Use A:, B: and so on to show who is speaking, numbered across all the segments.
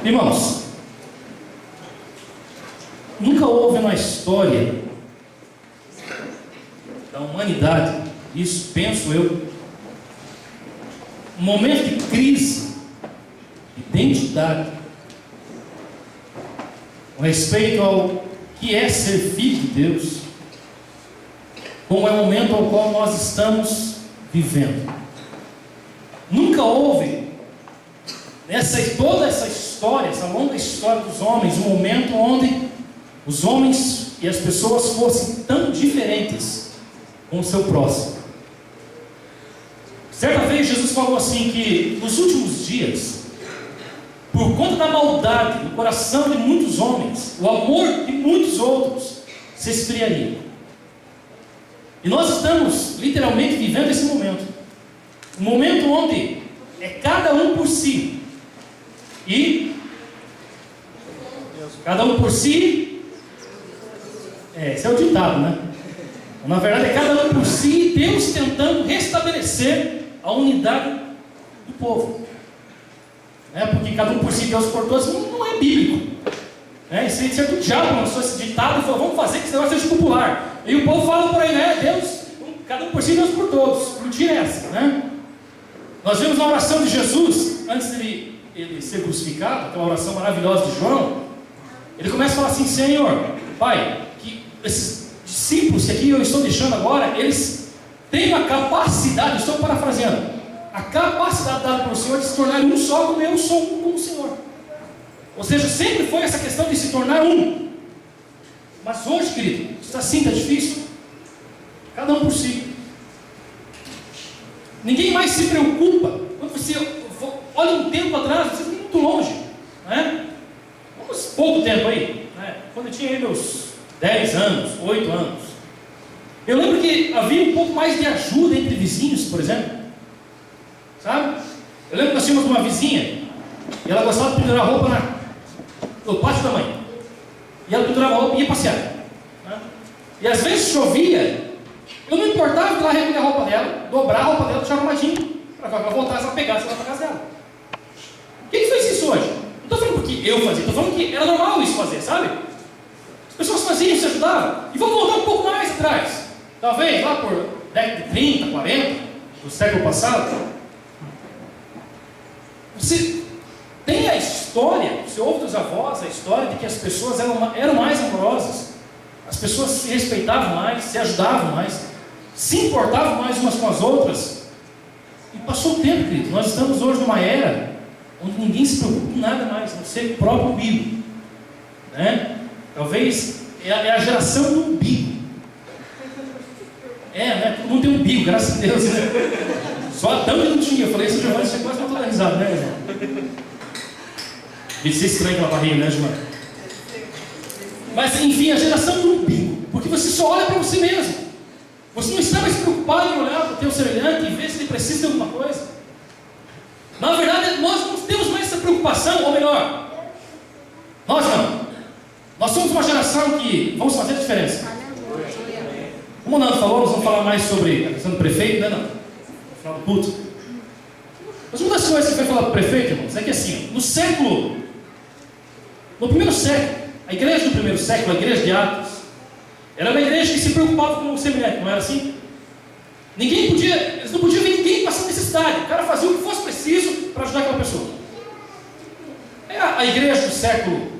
A: Irmãos, nunca houve na história da humanidade, isso penso eu, um momento de crise, de identidade, com respeito ao que é ser filho de Deus, como é o momento ao qual nós estamos vivendo. Nunca houve, toda essa história, essa longa história dos homens, um momento onde os homens e as pessoas fossem tão diferentes com o seu próximo. Certa vez Jesus falou assim que nos últimos dias, por conta da maldade no coração de muitos homens, o amor de muitos outros se esfriaria. E nós estamos literalmente vivendo esse momento. Um momento onde é cada um por si. E cada um por si. Esse é o ditado, né? Na verdade é cada um por si, e Deus tentando restabelecer a unidade do povo. Porque cada um por si, Deus por todos, não é bíblico. Isso aí é do diabo, lançou esse ditado e falou: vamos fazer que esse negócio seja popular. E o povo fala por aí, Deus, cada um por si, Deus por todos. Mentira é essa, Nós vemos na oração de Jesus, antes dele ser crucificado, aquela oração maravilhosa de João. Ele começa a falar assim: Senhor, Pai, que esses discípulos que aqui eu estou deixando agora, eles têm a capacidade, estou parafraseando, a capacidade dada pelo Senhor de se tornar um só, como eu sou um como o Senhor. Ou seja, sempre foi essa questão de se tornar um. Mas hoje, querido, está assim, está difícil. Cada um por si. Ninguém mais se preocupa. Quando você olha um tempo atrás, você está muito longe, Vamos pouco tempo aí, Quando eu tinha aí meus 10 anos, 8 anos, eu lembro que havia um pouco mais de ajuda entre vizinhos, por exemplo. Sabe? Eu lembro que nós tínhamos uma vizinha e ela gostava de pendurar roupa no pátio da mãe. E ela pendurava a roupa e ia passear. E às vezes chovia, eu não importava que ela recolhia a roupa dela, dobrar a roupa dela, deixar arrumadinho, para ela voltar, ela pegasse lá para casa dela. Quem fez isso hoje? Não estou falando porque eu fazia, estou falando que era normal isso fazer, sabe? As pessoas faziam, se ajudavam. E vamos voltar um pouco mais atrás. Talvez lá por década de 30, 40, do século passado. Você tem a história, você ouve dos avós a história de que as pessoas eram mais amorosas, as pessoas se respeitavam mais, se ajudavam mais, se importavam mais umas com as outras. E passou o tempo, querido. Nós estamos hoje numa era onde ninguém se preocupa com nada mais, a não ser o próprio umbigo. Talvez é a geração do umbigo. Todo mundo tem um umbigo, graças a Deus. Só Adão que não tinha. Eu falei isso, Giovanni, você quase matou a risada, irmão? Isso é estranho aquela barriga, Giovanni? Mas, enfim, a geração do umbigo. Porque você só olha para você mesmo. Você não está mais preocupado em olhar para o teu semelhante e ver se ele precisa de alguma coisa. Na verdade, nós não temos mais essa preocupação, ou melhor, nós não. Nós somos uma geração que vamos fazer a diferença. Como o Nando falou, nós vamos falar mais sobre a questão do prefeito, não? No final do culto. Mas uma das coisas que vai falar para o prefeito, irmãos, é que assim, no primeiro século, a igreja do primeiro século, a igreja de Atos, era uma igreja que se preocupava com o semelhante, não era assim? Eles não podiam ver ninguém passando necessidade. O cara fazia o que fosse preciso para ajudar aquela pessoa. A igreja do século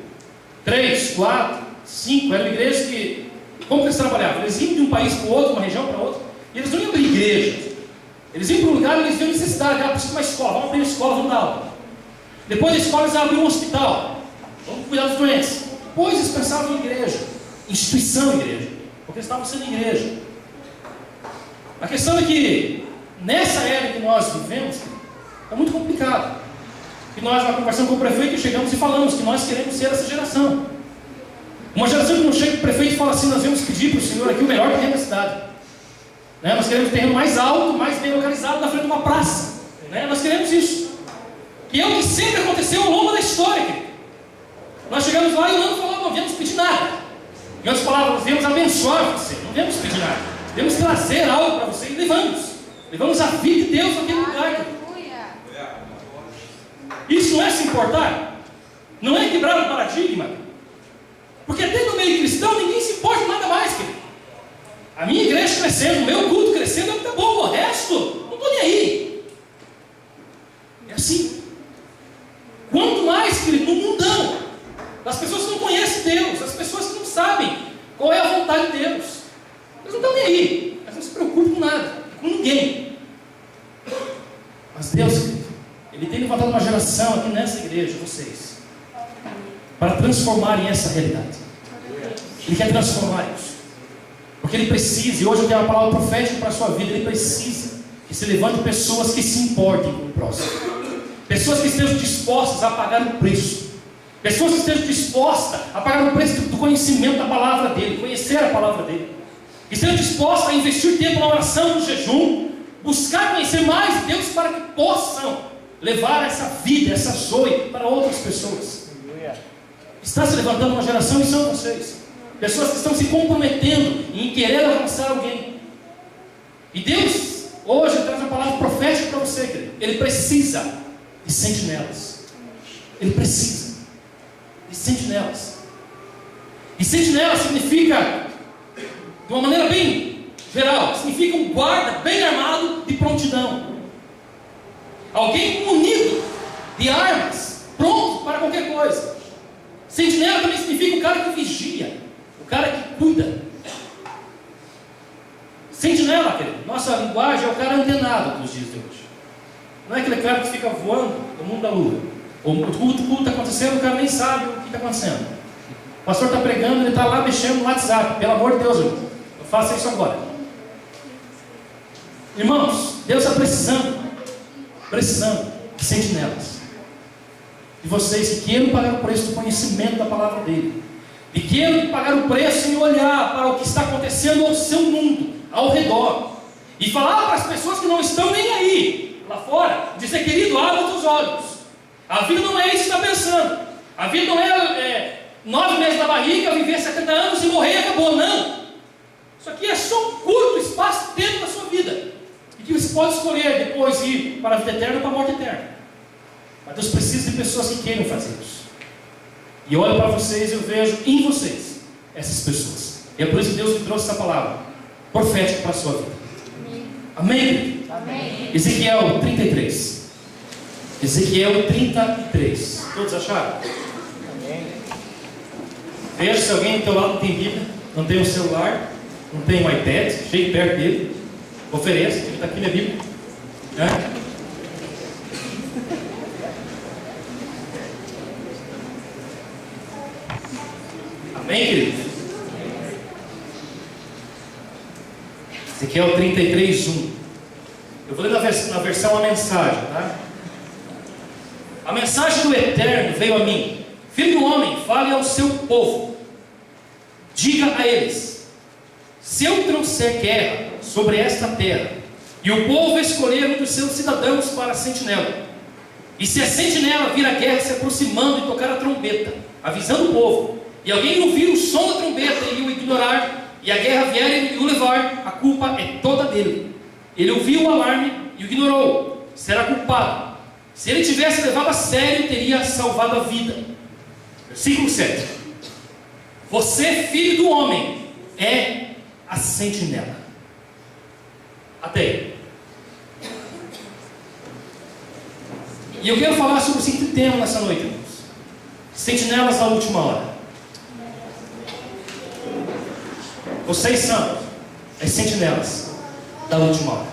A: 3, 4, 5, era uma igreja que, como que eles trabalhavam? Eles iam de um país para o outro, uma região para outra, e eles não iam para igreja. Eles iam para um lugar onde eles viam necessidade. Precisa de uma escola, vamos abrir uma escola, vamos dar aula. Depois da escola eles abriam um hospital, vamos cuidar dos doentes. Depois eles pensavam em igreja, instituição igreja, porque eles estavam sendo igreja. A questão é que, nessa era que nós vivemos, é muito complicado. E nós, na conversação com o prefeito, chegamos e falamos que nós queremos ser essa geração. Uma geração que não chega para o prefeito e fala assim: nós vamos pedir para o senhor aqui o melhor terreno da cidade. Nós queremos um terreno mais alto, mais bem localizado, na frente de uma praça. Nós queremos isso. E é o que sempre aconteceu ao longo da história. Querido. Nós chegamos lá e não falamos: não viemos pedir nada. Em outras palavras, nós viemos abençoar você, não viemos pedir nada. Viemos trazer algo para você e levamos a vida de Deus naquele lugar. Isso não é se importar? Não é quebrar o paradigma. Porque até no meio cristão ninguém se importa com nada mais, querido. A minha igreja crescendo, o meu culto crescendo, é o que tá bom. O resto, não estou nem aí. É assim. Quanto mais, querido, no mundão, das pessoas que não conhecem Deus, as pessoas que não sabem qual é a vontade de Deus. Eles não estão nem aí. Eles não se preocupam com nada, com ninguém. Mas Deus, querido, Ele tem levantado uma geração aqui nessa igreja, vocês, para transformarem essa realidade. Ele quer transformar isso. Porque Ele precisa, e hoje eu tenho uma palavra profética para a sua vida, Ele precisa que se levante pessoas que se importem com o próximo. Pessoas que estejam dispostas a pagar o preço. Pessoas que estejam dispostas a pagar o preço do conhecimento da palavra dEle, conhecer a palavra dEle. Que estejam dispostas a investir tempo na oração, no jejum, buscar conhecer mais de Deus para que possam levar essa vida, essa zoe para outras pessoas. Está se levantando uma geração e são vocês. Pessoas que estão se comprometendo em querer alcançar alguém. E Deus, hoje, traz uma palavra profética para você, querido. Ele precisa de sentinelas. Ele precisa de sentinelas. E sentinela significa, de uma maneira bem geral, significa um guarda bem armado de prontidão. Alguém munido de armas, pronto para qualquer coisa. Sentinela também significa o cara que vigia, o cara que cuida. Sentinela, querido, nossa linguagem é o cara antenado dos dias de hoje. Não é aquele cara que fica voando no mundo da lua. O culto está acontecendo, o cara nem sabe o que está acontecendo. O pastor está pregando, ele está lá mexendo no WhatsApp. Pelo amor de Deus, irmão, eu faço isso agora. Irmãos, Deus está precisando de sentinelas. De vocês que queiram pagar o preço do conhecimento da palavra dele. E queiram pagar o preço em olhar para o que está acontecendo ao seu mundo, ao redor. E falar para as pessoas que não estão nem aí, lá fora, dizer, querido, abra os teus olhos. A vida não é isso que você está pensando. A vida não é 9 meses na barriga, viver 70 anos e morrer e acabou. Não. Isso aqui é só um curto espaço dentro da sua vida. E que você pode escolher depois ir para a vida eterna ou para a morte eterna. Mas Deus precisa de pessoas que queiram fazer isso. E eu olho para vocês e eu vejo em vocês essas pessoas. E é por isso que Deus me trouxe essa palavra profética para a sua vida. Amém? Amém. Ezequiel 33. Ezequiel 33. Todos acharam? Amém. Veja se alguém do teu lado não tem Bíblia, não tem um celular, não tem um iPad, chegue perto dele. Ofereça, está aqui minha Bíblia. Amém, querido? Ezequiel 33, 1. Eu vou ler na versão a mensagem, tá? A mensagem do Eterno veio a mim. Filho do homem, fale ao seu povo. Diga a eles: se eu trouxer guerra sobre esta terra, e o povo escolher um dos seus cidadãos para a sentinela, e se a sentinela vir a guerra se aproximando e tocar a trombeta, avisando o povo, e alguém ouvir o som da trombeta e o ignorar, e a guerra vier e o levar, a culpa é toda dele. Ele ouviu o alarme e o ignorou, será culpado. Se ele tivesse levado a sério, teria salvado a vida. Versículo 7. Você, filho do homem, é a sentinela. Até aí. E eu quero falar sobre o seguinte tema nessa noite, irmãos. Sentinelas da última hora. Vocês são as sentinelas da última hora.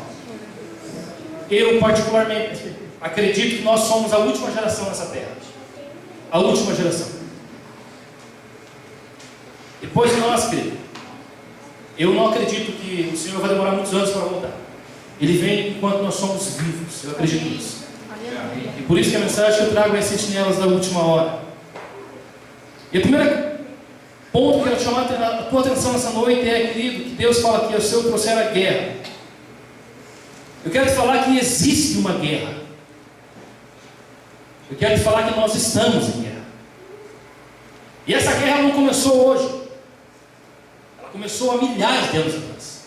A: Eu particularmente acredito que nós somos a última geração nessa terra. A última geração. Depois de nós, querido, eu não acredito que o Senhor vai demorar muitos anos para voltar. Ele vem enquanto nós somos vivos. Eu acredito nisso. E por isso que a mensagem que eu trago é as sentinelas da última hora. E o primeiro ponto que eu quero chamar a tua atenção nessa noite é, querido, que Deus fala que se eu trouxer a guerra. Eu quero te falar que existe uma guerra. Eu quero te falar que nós estamos em guerra. E essa guerra não começou hoje. Ela começou há milhares de anos atrás.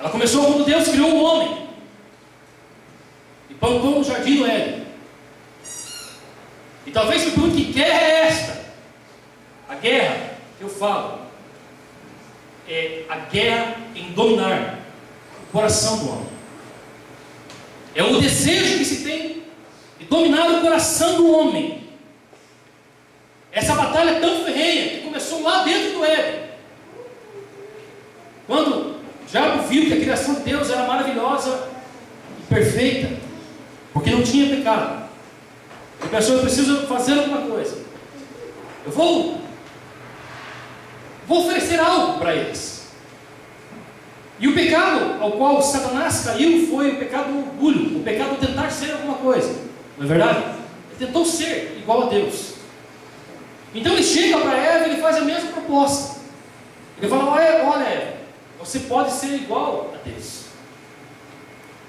A: Ela começou quando Deus criou o homem e plantou no jardim do Éden. E talvez você me pergunte: que guerra é esta? A guerra que eu falo é a guerra em dominar o coração do homem. É o desejo que se tem de dominar o coração do homem. Essa batalha é tão ferrenha que começou lá dentro do Éden, quando o diabo viu que a criação de Deus era maravilhosa e perfeita, porque não tinha pecado. Ele pensou: eu preciso fazer alguma coisa, eu vou oferecer algo para eles. E o pecado ao qual Satanás caiu foi o pecado do orgulho, o pecado de tentar ser alguma coisa, não é verdade? Ele tentou ser igual a Deus. Então ele chega para Eva e ele faz a mesma proposta. Ele fala: olha Eva, você pode ser igual a Deus.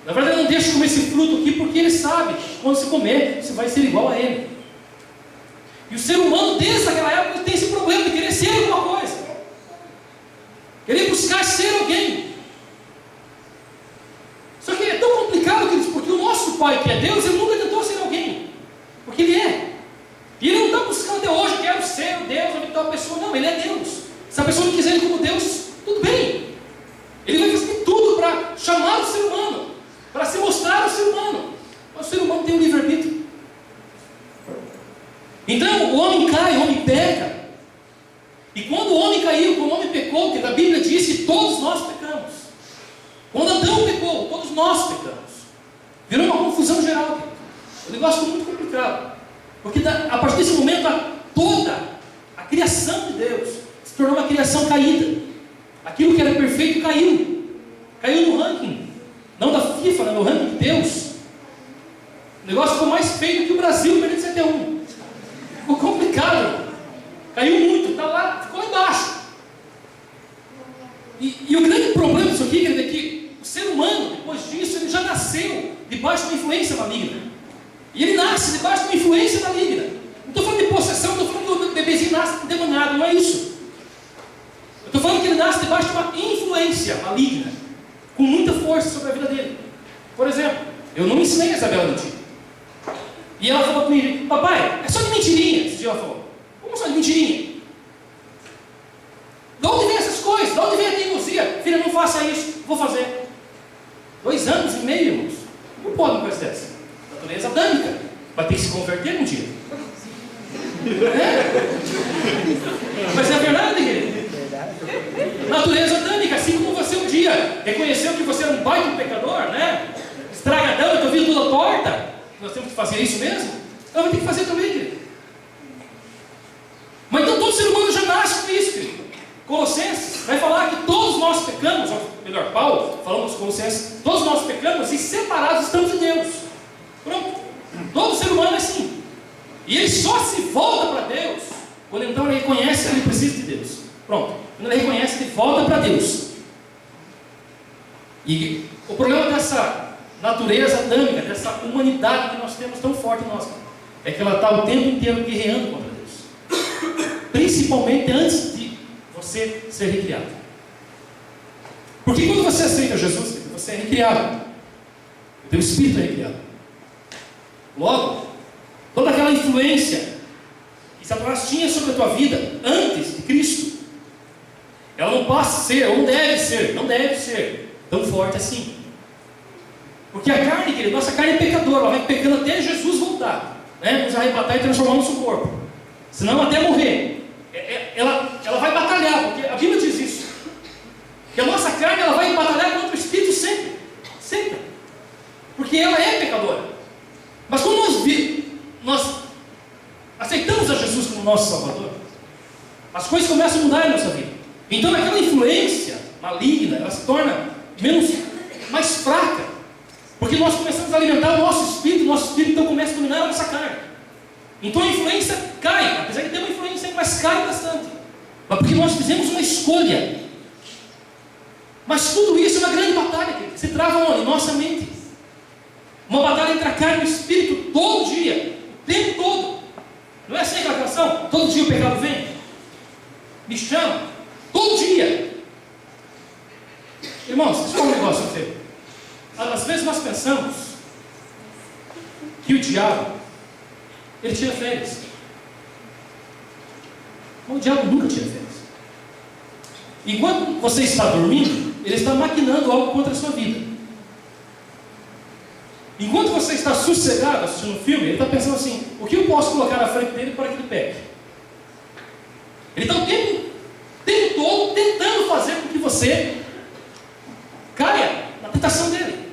A: Na verdade, não deixa comer esse fruto aqui, porque ele sabe que quando você comer, você vai ser igual a ele. E o ser humano, desde aquela época, tem esse problema de querer ser alguma coisa, querer buscar ser alguém. Só que é tão complicado, queridos, porque o nosso Pai, que é Deus, ele nunca tentou ser alguém, porque Ele é. E Ele não está buscando até hoje: quero ser o Deus, ou tal pessoa. Não, Ele é Deus. Se a pessoa não quiser Ele como Deus, tudo bem. Ele vai fazer tudo para chamar o ser humano, para se mostrar ao ser humano. Mas o ser humano tem um livre-arbítrio. Então o homem cai, o homem peca. E quando o homem caiu, quando o homem pecou, que a Bíblia diz que todos nós pecamos. Quando Adão pecou, todos nós pecamos. Virou uma confusão geral. Um negócio muito complicado. Porque a partir desse momento, toda a criação de Deus se tornou uma criação caída. Aquilo que era perfeito caiu. Caiu no ranking, não da FIFA, no ranking de Deus. O negócio ficou mais feio que o Brasil perdendo 7-1. Ficou complicado. Caiu muito, está lá, ficou lá embaixo. E o grande problema disso aqui, querido, é que o ser humano, depois disso, ele já nasceu debaixo de uma influência maligna. E ele nasce debaixo de uma influência maligna. Não estou falando de possessão, não estou falando que o bebezinho nasce endemoniado, não é isso. Eu estou falando que ele nasce debaixo de uma influência maligna, com muita força sobre a vida dele. Por exemplo, eu não ensinei a Isabela no dia. E ela falou comigo: papai, é só de mentirinha. Esse dia ela falou: como só de mentirinha? De onde vem essas coisas? De onde vem a teimosia? Filha, não faça isso. Vou fazer. 2 anos e meio, irmãos. Não pode uma coisa dessa. Natureza adâmica. Vai ter que se converter um dia. Mas é verdade, querido. Natureza adâmica. Assim como você um dia reconheceu que você era um baita pecador, né? Estragadão, eu estou vindo toda torta. Nós temos que fazer isso mesmo? Então vai ter que fazer também, querido. Mas então todo ser humano já nasce com isso, querido. Colossenses vai falar que todos nós pecamos, ou melhor, Paulo, falando dos Colossenses, todos nós pecamos e separados estamos de Deus. Pronto. Todo ser humano é assim. E ele só se volta para Deus quando então ele reconhece que ele precisa de Deus. Pronto. Quando ele reconhece, ele volta para Deus. E o problema dessa natureza adâmica, dessa humanidade que nós temos tão forte em nós, é que ela está o tempo inteiro guerreando contra Deus. Principalmente antes de você ser recriado. Porque quando você aceita Jesus, você é recriado. O teu espírito é recriado. Logo, toda aquela influência que Satanás tinha sobre a tua vida antes de Cristo, ela não passa a ser, ou não deve ser tão forte assim. Porque a carne, querido, nossa carne é pecadora, ela vai pecando até Jesus voltar, né? Nos arrebatar e transformar no seu corpo. Senão até morrer. Ela vai batalhar, porque a Bíblia diz isso. Que a nossa carne, ela vai batalhar contra o Espírito sempre. Sempre. Porque ela é pecadora. Mas quando nós aceitamos a Jesus como nosso Salvador, as coisas começam a mudar em nossa vida. Então aquela influência maligna, ela se torna mais fraca. Porque nós começamos a alimentar o nosso espírito então começa a dominar a nossa carne. Então a influência cai, apesar de ter uma influência, mas cai bastante. Mas porque nós fizemos uma escolha. Mas tudo isso é uma grande batalha que se trava onde? Nossa mente. Uma batalha entre a carne e o espírito todo dia, o tempo todo. Não é assim aquela canção? Todo dia o pecado vem, me chama, todo dia. Irmãos, deixa eu falar um negócio para você. Às vezes nós pensamos que o diabo, ele tira férias. Mas o diabo nunca tira férias. Enquanto você está dormindo, ele está maquinando algo contra a sua vida. Enquanto você está sossegado assistindo um filme, ele está pensando assim: o que eu posso colocar na frente dele para que ele pegue? Ele está o tempo todo tentando fazer com que você caia na tentação dele.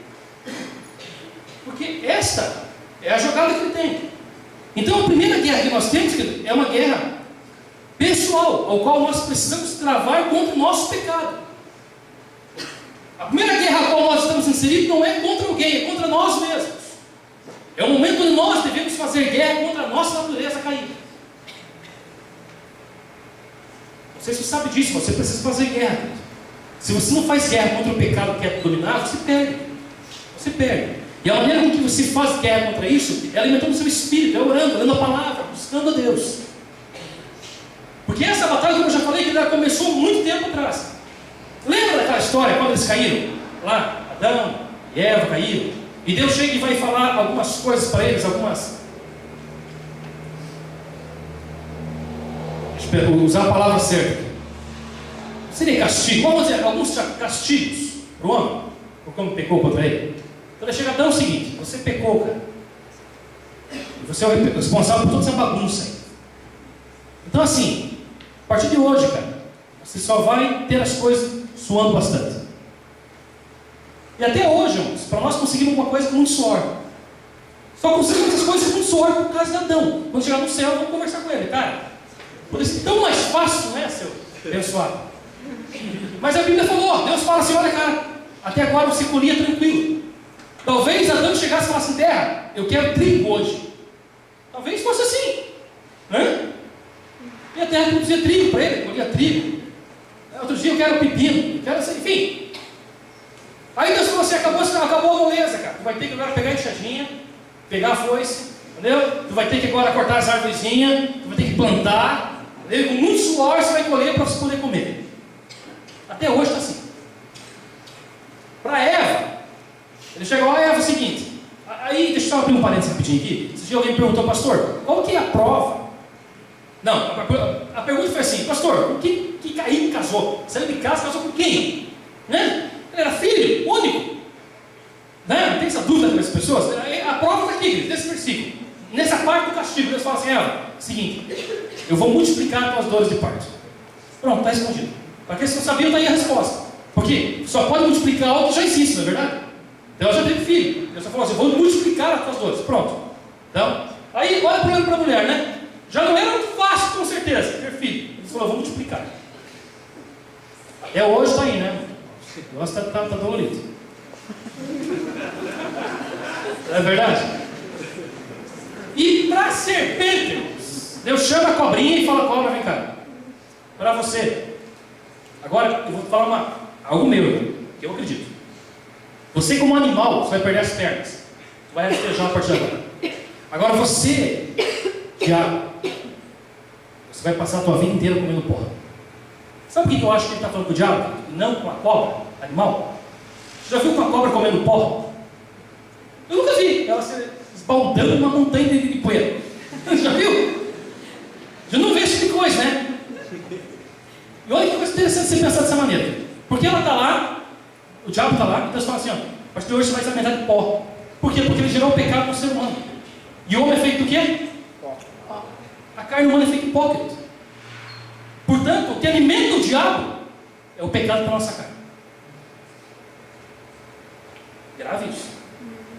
A: Porque esta é a jogada que ele tem. Então a primeira guerra que nós temos é uma guerra pessoal, ao qual nós precisamos travar contra o nosso pecado. A primeira guerra a qual nós estamos inseridos não é contra alguém, é contra nós mesmos. É o momento onde nós devemos fazer guerra contra a nossa natureza caída. Não sei se você sabe disso, mas você precisa fazer guerra. Se você não faz guerra contra o pecado que é dominar, você perde. Você perde. E a maneira com que você faz guerra contra isso é alimentando o seu espírito, é orando, lendo a palavra, buscando a Deus. Porque essa batalha, como eu já falei, que ela começou muito tempo atrás. Lembra daquela história quando eles caíram? Lá, Adão e Eva caíram. E Deus chega e vai falar algumas coisas para eles, Deixa eu usar a palavra certa. Seria castigo. Vamos dizer, alguns castigos para o homem, por como pecou contra ele. Então ele chega a dar o seguinte: você pecou, cara. E você é o responsável por toda essa bagunça aí. Então assim, a partir de hoje, cara, você só vai ter as coisas suando bastante. E até hoje, irmãos, para nós conseguirmos uma coisa com muito suor. Só conseguimos as coisas com muito suor por causa de Adão. Quando chegar no céu, vamos conversar com ele, cara. Por isso tão mais fácil, não é, seu abençoado? Mas a Bíblia falou, Deus fala assim: olha, cara, até agora você colhia tranquilo. Talvez Adão chegasse e falasse: terra, eu quero trigo hoje. Talvez fosse assim, né? E a terra produzia trigo para ele, colhia trigo. Outro dia eu quero pepino, eu quero assim, enfim. Aí Deus falou assim: acabou a moleza, cara. Tu vai ter que agora pegar a enxadinha, pegar a foice, entendeu? Tu vai ter que agora cortar as árvorezinhas, tu vai ter que plantar, entendeu? Com muito suor você vai colher para você poder comer. Até hoje está assim. Para Eva, ele chegou: ó, Eva, é o seguinte. Aí, deixa eu só abrir um parênteses rapidinho aqui. Esse dia alguém me perguntou: pastor, qual que é a prova? Não, a pergunta foi assim: pastor, por que Caim casou? Saiu de casa, casou com quem? Né? Ele era filho, único. Né? Não tem essa dúvida das pessoas? A prova está aqui, nesse versículo. Nessa parte do castigo, Deus fala assim: Eva, seguinte, eu vou multiplicar as tuas dores de parto. Pronto, está respondido. Para quem não sabia, está aí a resposta. Porque só pode multiplicar algo que já existe, não é verdade? Então ela já teve filho. Deus só falou assim: vou multiplicar as tuas dores. Pronto. Então, aí olha o problema para a mulher, né? Já não era muito fácil, com certeza, ter filho. Ele falou: vou multiplicar. Até hoje está aí, né? O negócio está dolorido. Não é verdade? E para a serpente, Deus chama a cobrinha e fala: cobra, vem cá. Para você. Agora eu vou te falar algo meu, que eu acredito. Você, como animal, você vai perder as pernas. Você vai rastejar a partir de agora. Agora você, diabo, você vai passar a tua vida inteira comendo porra. Sabe por que eu acho que ele está falando com o diabo? E não com a cobra, animal? Você já viu uma cobra comendo porra? Eu nunca vi ela se esbaldando uma montanha de poeira. Já viu? Já não vê esse tipo de coisa, né? E olha que coisa interessante você pensar dessa maneira. Porque ela está lá, o diabo está lá, e Deus fala assim: ó, a partir de hoje você vai se alimentar de pó. Por quê? Porque ele gerou o pecado no ser humano. E o homem é feito do quê? Pó. A carne humana é feita de pó, querido. Portanto, o que alimenta o diabo é o pecado da nossa carne. Grave isso.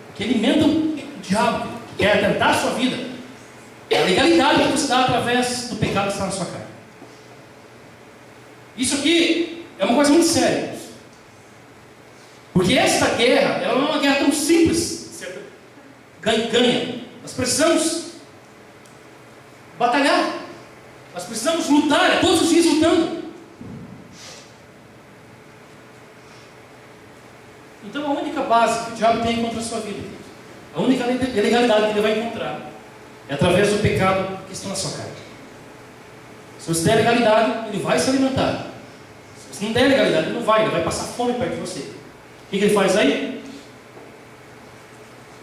A: O que alimenta o diabo, que quer tentar a sua vida, é a legalidade que você dá através do pecado que está na sua carne. Isso aqui é uma coisa muito séria. Porque esta guerra, ela não é uma guerra tão simples. Ganha. Nós precisamos batalhar. Nós precisamos lutar, todos os dias lutando. Então a única base que o diabo tem contra a sua vida, a única ilegalidade que ele vai encontrar, é através do pecado que está na sua carne. Se você der legalidade, ele vai se alimentar. Se você não der legalidade, ele não vai, ele vai passar fome perto de você. O que ele faz aí?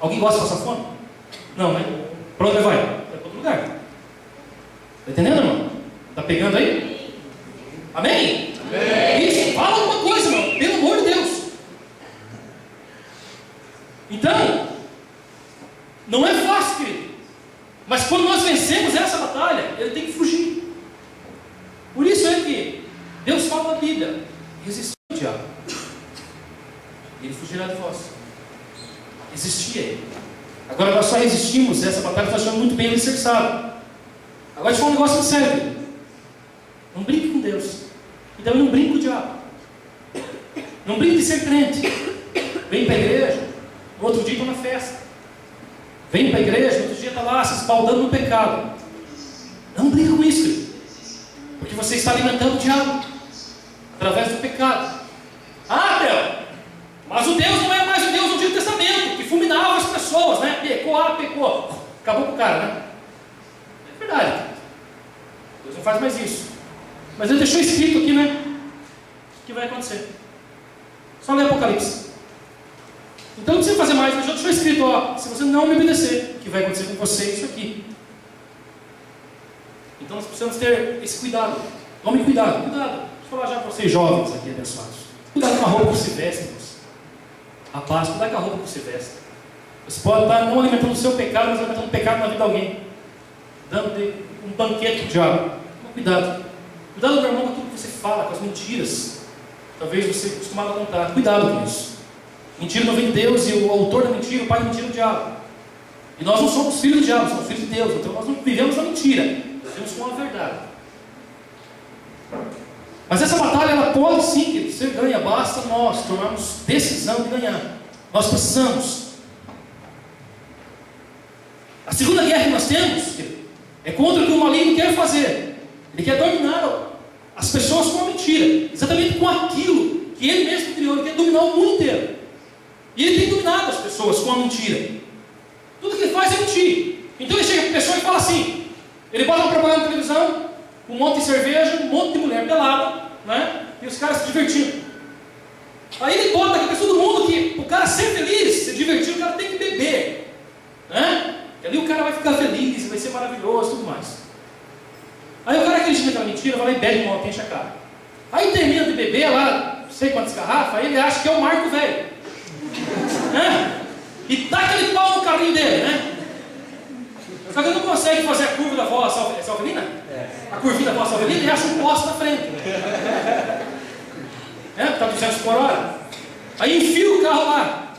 A: Alguém gosta de passar fome? Não, né? Para onde ele vai? Vai para outro lugar. Está entendendo, irmão? Está pegando aí? Amém? Amém? Isso, fala alguma coisa, irmão. Pelo amor de Deus. Então, não é fácil, querido. Mas quando nós vencemos essa batalha, ele tem que fugir. Por isso é que Deus fala na Bíblia: resistir ao diabo, ele fugirá de vós. Resistir a ele. Agora nós só resistimos essa batalha, nós estamos muito bem alicerçados. Agora deixa eu falar um negócio muito sério. Não brinque com Deus. E também não brinque com o diabo. Não brinque de ser crente. Vem para a igreja, no outro dia está na festa. Vem para a igreja, no outro dia está lá se espaldando no pecado. Não brinque com isso, querido. Porque você está alimentando o diabo através do pecado. Ah, Theo, mas o Deus não é mais o Deus do Antigo Testamento, que fulminava as pessoas, né? Pecou. Acabou com o cara, né? É verdade. Deus não faz mais isso. Mas ele deixou escrito aqui, né? O que vai acontecer. Só ler Apocalipse. Então não precisa fazer mais, mas já deixou escrito, ó, se você não me obedecer, o que vai acontecer com você é isso aqui. Então nós precisamos ter esse cuidado. Tome cuidado. Deixa eu falar já para vocês jovens aqui abençoados. Cuidado com a roupa que se veste, irmãos. Rapaz, cuidado com a roupa que se veste. Você pode estar não alimentando o seu pecado, mas alimentando o pecado na vida de alguém. Dando um banquete para o diabo. Toma cuidado. Cuidado, meu irmão, com tudo que você fala, com as mentiras. Talvez você costumava contar. Cuidado com isso. Mentira não vem de Deus, e o autor da mentira, o pai da mentira é o diabo. E nós não somos filhos do diabo, somos filhos de Deus. Então nós não vivemos na mentira, nós vivemos com a verdade. Mas essa batalha, ela pode sim, querido, ser ganha. Basta nós tomarmos decisão de ganhar. Nós precisamos. A segunda guerra que nós temos, querido, é contra o que o maligno quer fazer. Ele quer dominar as pessoas com a mentira, exatamente com aquilo que ele mesmo criou. Ele quer dominar o mundo inteiro. E ele tem dominado as pessoas com a mentira. Tudo que ele faz é mentir. Então ele chega para a pessoa e fala assim: ele bota uma propaganda na televisão, um monte de cerveja, um monte de mulher pelada, né? E os caras se divertindo. Aí ele bota na cabeça do mundo que o cara ser feliz, se divertir, o cara tem que beber, né? E ali o cara vai ficar feliz, vai ser maravilhoso e tudo mais. Aí o cara acredita naquela mentira, vai lá e bebe um monte, enche a cara. Aí termina de beber lá, não sei quantas garrafas, aí ele acha que é o Marco Velho, né? E dá aquele pau no carrinho dele, né? Só que ele não consegue fazer a curva da Voz Salvelina? A curvinha da Voz Salvelina e acha um poste na frente. Está 200 por hora. Aí enfia o carro lá.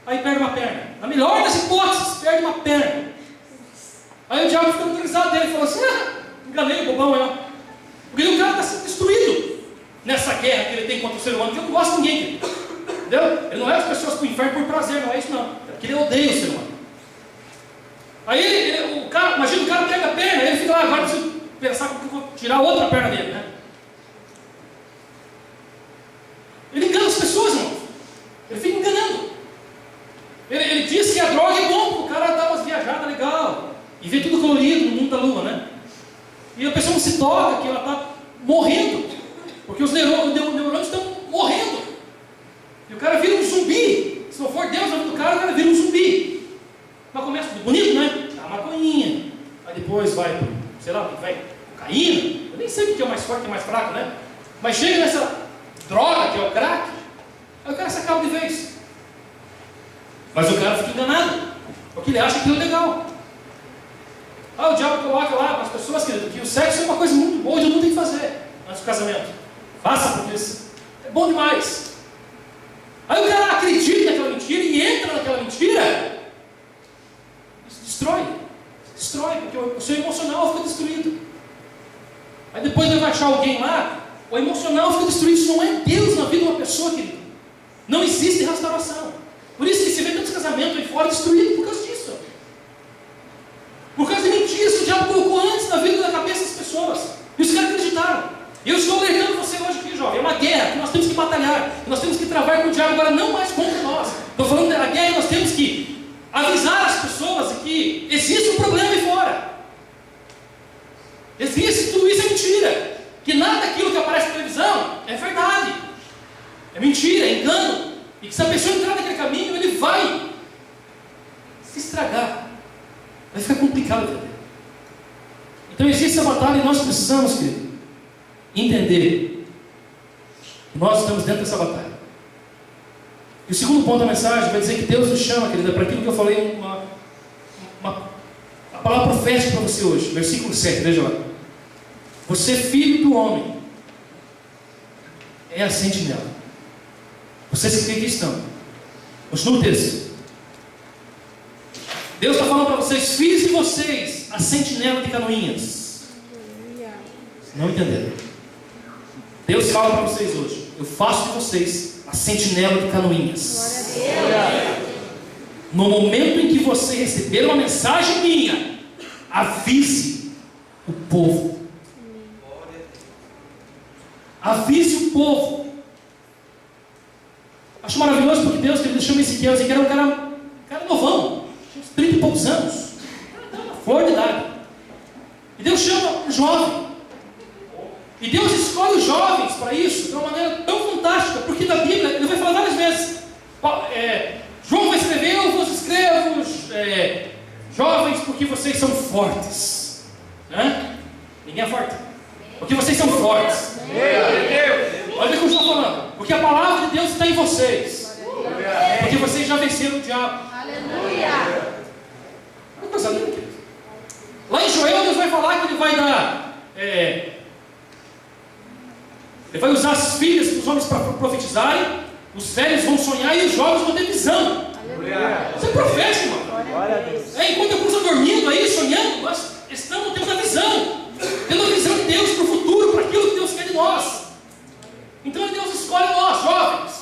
A: Aí perde uma perna. Na melhor das hipóteses, perde uma perna. Aí o diabo fica autorizado dele e fala assim: enganei o bobão, ó. Porque o cara está sendo destruído nessa guerra que ele tem contra o ser humano, que eu não gosto de ninguém. Entendeu? Ele não leva as pessoas para o inferno por prazer, não é isso não. É porque ele odeia o ser humano. Aí o cara, imagina o cara pega a perna, ele fica lá, agora preciso pensar como que eu vou tirar a outra perna dele, né? Ele engana as pessoas, irmão. Ele fica enganando. Ele diz que a droga é bom, porque o cara dá umas viajadas legal e vê tudo colorido no mundo da lua, né? E a pessoa não se toca que ela está morrendo, porque os neurônios estão morrendo. E o cara vira um zumbi. Se não for Deus na vida do cara, o cara vira um zumbi. Mas começa tudo bonito, né? A maconhinha. Aí depois vai pro, sei lá, vai cocaína. Eu nem sei o que é o mais forte e o mais fraco, né? Mas chega nessa droga que é o crack, aí o cara se acaba de vez. Mas o cara fica enganado, porque ele acha que aquilo é legal. O diabo coloca lá para as pessoas, querido, que o sexo é uma coisa muito boa e todo mundo tem que fazer antes do casamento. Faça, porque é bom demais. Aí o cara acredita naquela mentira e entra naquela mentira e se destrói. Se destrói, porque o seu emocional fica destruído. Aí depois ele vai achar alguém lá, o emocional fica destruído. Isso não é Deus na vida de uma pessoa, querido. Não existe restauração. Por isso que se vê tantos casamentos aí fora destruídos por causa disso. Por causa de mentiras que o diabo colocou antes na vida da cabeça das pessoas. E os caras acreditaram. E eu estou alertando você hoje aqui, jovem. É uma guerra que nós temos que batalhar. Que nós temos que travar com o diabo agora, não mais contra nós. Estou falando da guerra, nós temos que avisar as pessoas que existe um problema aí fora. Existe, tudo isso é mentira. Que nada daquilo que aparece na televisão é verdade. É mentira, é engano. E que se a pessoa entrar naquele caminho, ele vai se estragar. Vai ficar complicado para ele. Então existe essa batalha e nós precisamos, querido, entender que nós estamos dentro dessa batalha. E o segundo ponto da mensagem vai dizer que Deus nos chama, querida, para aquilo que eu falei, a palavra profética para você hoje, versículo 7, veja lá. Você, filho do homem, é a sentinela. Você se crê cristão. Continua o texto. Deus está falando para vocês, fiz de vocês a sentinela de canoinhas. Não entenderam? Deus fala para vocês hoje, eu faço de vocês a sentinela de canoinhas. No momento em que você receber uma mensagem minha, avise o povo. Avise o povo. Acho maravilhoso porque Deus deixou Ezequiel. Ezequiel era um cara novão, tinha uns 30 e poucos anos, uma flor de idade. E Deus chama um jovem. E Deus escolhe os jovens para isso de uma maneira tão fantástica, porque na Bíblia ele vai falar várias vezes. João vai escrever, eu vos escrevo, jovens, porque vocês são fortes. Ninguém é forte. Porque vocês são fortes. Olha o que eu estou falando. Porque a palavra de Deus está em vocês. Porque vocês já venceram o diabo. Aleluia. Uma coisa linda, querido. Lá em Joel, Deus vai falar que Ele vai dar. Ele vai usar as filhas dos homens para profetizarem. Os velhos vão sonhar e os jovens vão ter visão. Aleluia. Você é profeta, irmão. Enquanto alguns estão dormindo aí, sonhando, nós estamos tendo a visão. Tendo a visão de Deus para o futuro, para aquilo que Deus quer de nós. Então Deus escolhe nós, jovens.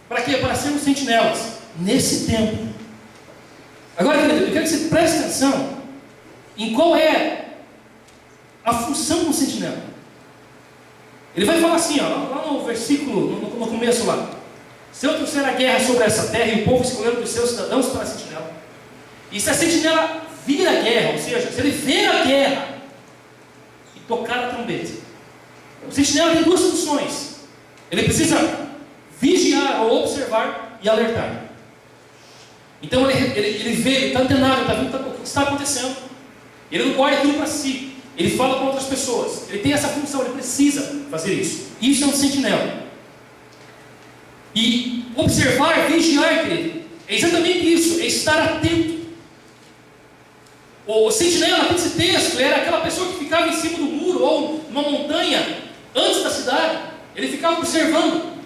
A: Para quê? Para sermos sentinelas nesse tempo. Agora, querido, eu quero que você preste atenção em qual é a função do sentinela. Ele vai falar assim, lá no versículo, no começo lá. Se eu trouxer a guerra sobre essa terra e o povo escolher dos seus cidadãos para a sentinela. E se a sentinela vir a guerra, ou seja, se ele ver a guerra e tocar a trombeta. O sentinela tem duas funções. Ele precisa vigiar ou observar e alertar. Então ele vê, ele está antenado, está vendo o que está acontecendo. Ele não guarda aquilo para si. Ele fala com outras pessoas. Ele tem essa função, ele precisa fazer isso. Isso é um sentinela. E observar, vigiar, querido, é exatamente isso, é estar atento. O sentinela, nesse texto, era aquela pessoa que ficava em cima do muro ou numa montanha antes da cidade. Ele ficava observando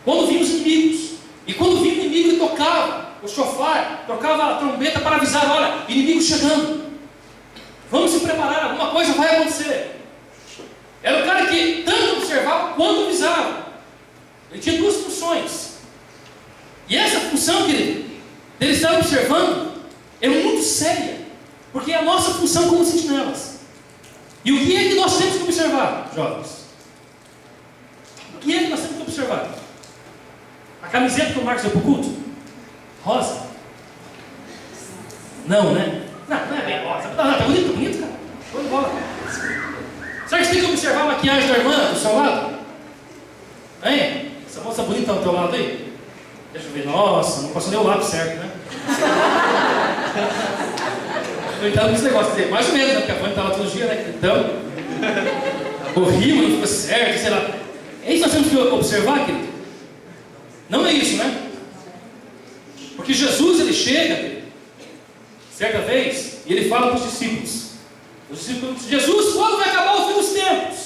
A: quando vinha os inimigos. E quando vinha o inimigo, ele tocava o chofar, tocava a trombeta para avisar: olha, inimigo chegando. Vamos se preparar, alguma coisa vai acontecer. Era o cara que tanto observava quanto avisava. Ele tinha duas funções. E essa função, querido, dele estar observando, é muito séria. Porque é a nossa função como sentinelas. E o que é que nós temos que observar, jovens? O que é que nós temos que observar? A camiseta que o Marcos deu para o culto? Rosa? Não, né? Não é bem rosa. Não, tá bonito, cara. Show de bola. Será que você tem que observar a maquiagem da irmã do seu lado? Hein? Essa moça bonita do teu lado aí? Deixa eu ver. Nossa, não passou nem o lápis certo, né? Eu entendo esse negócio, quer dizer, mais ou menos, né? Porque a Fanny estava todo dia, né? Então, o rimo não ficou certo, sei lá. É isso que nós temos que observar, querido? Não é isso, né? Porque Jesus, ele chega, querido, certa vez, e ele fala para os discípulos. Os discípulos dizem: Jesus, quando vai acabar o fim dos tempos?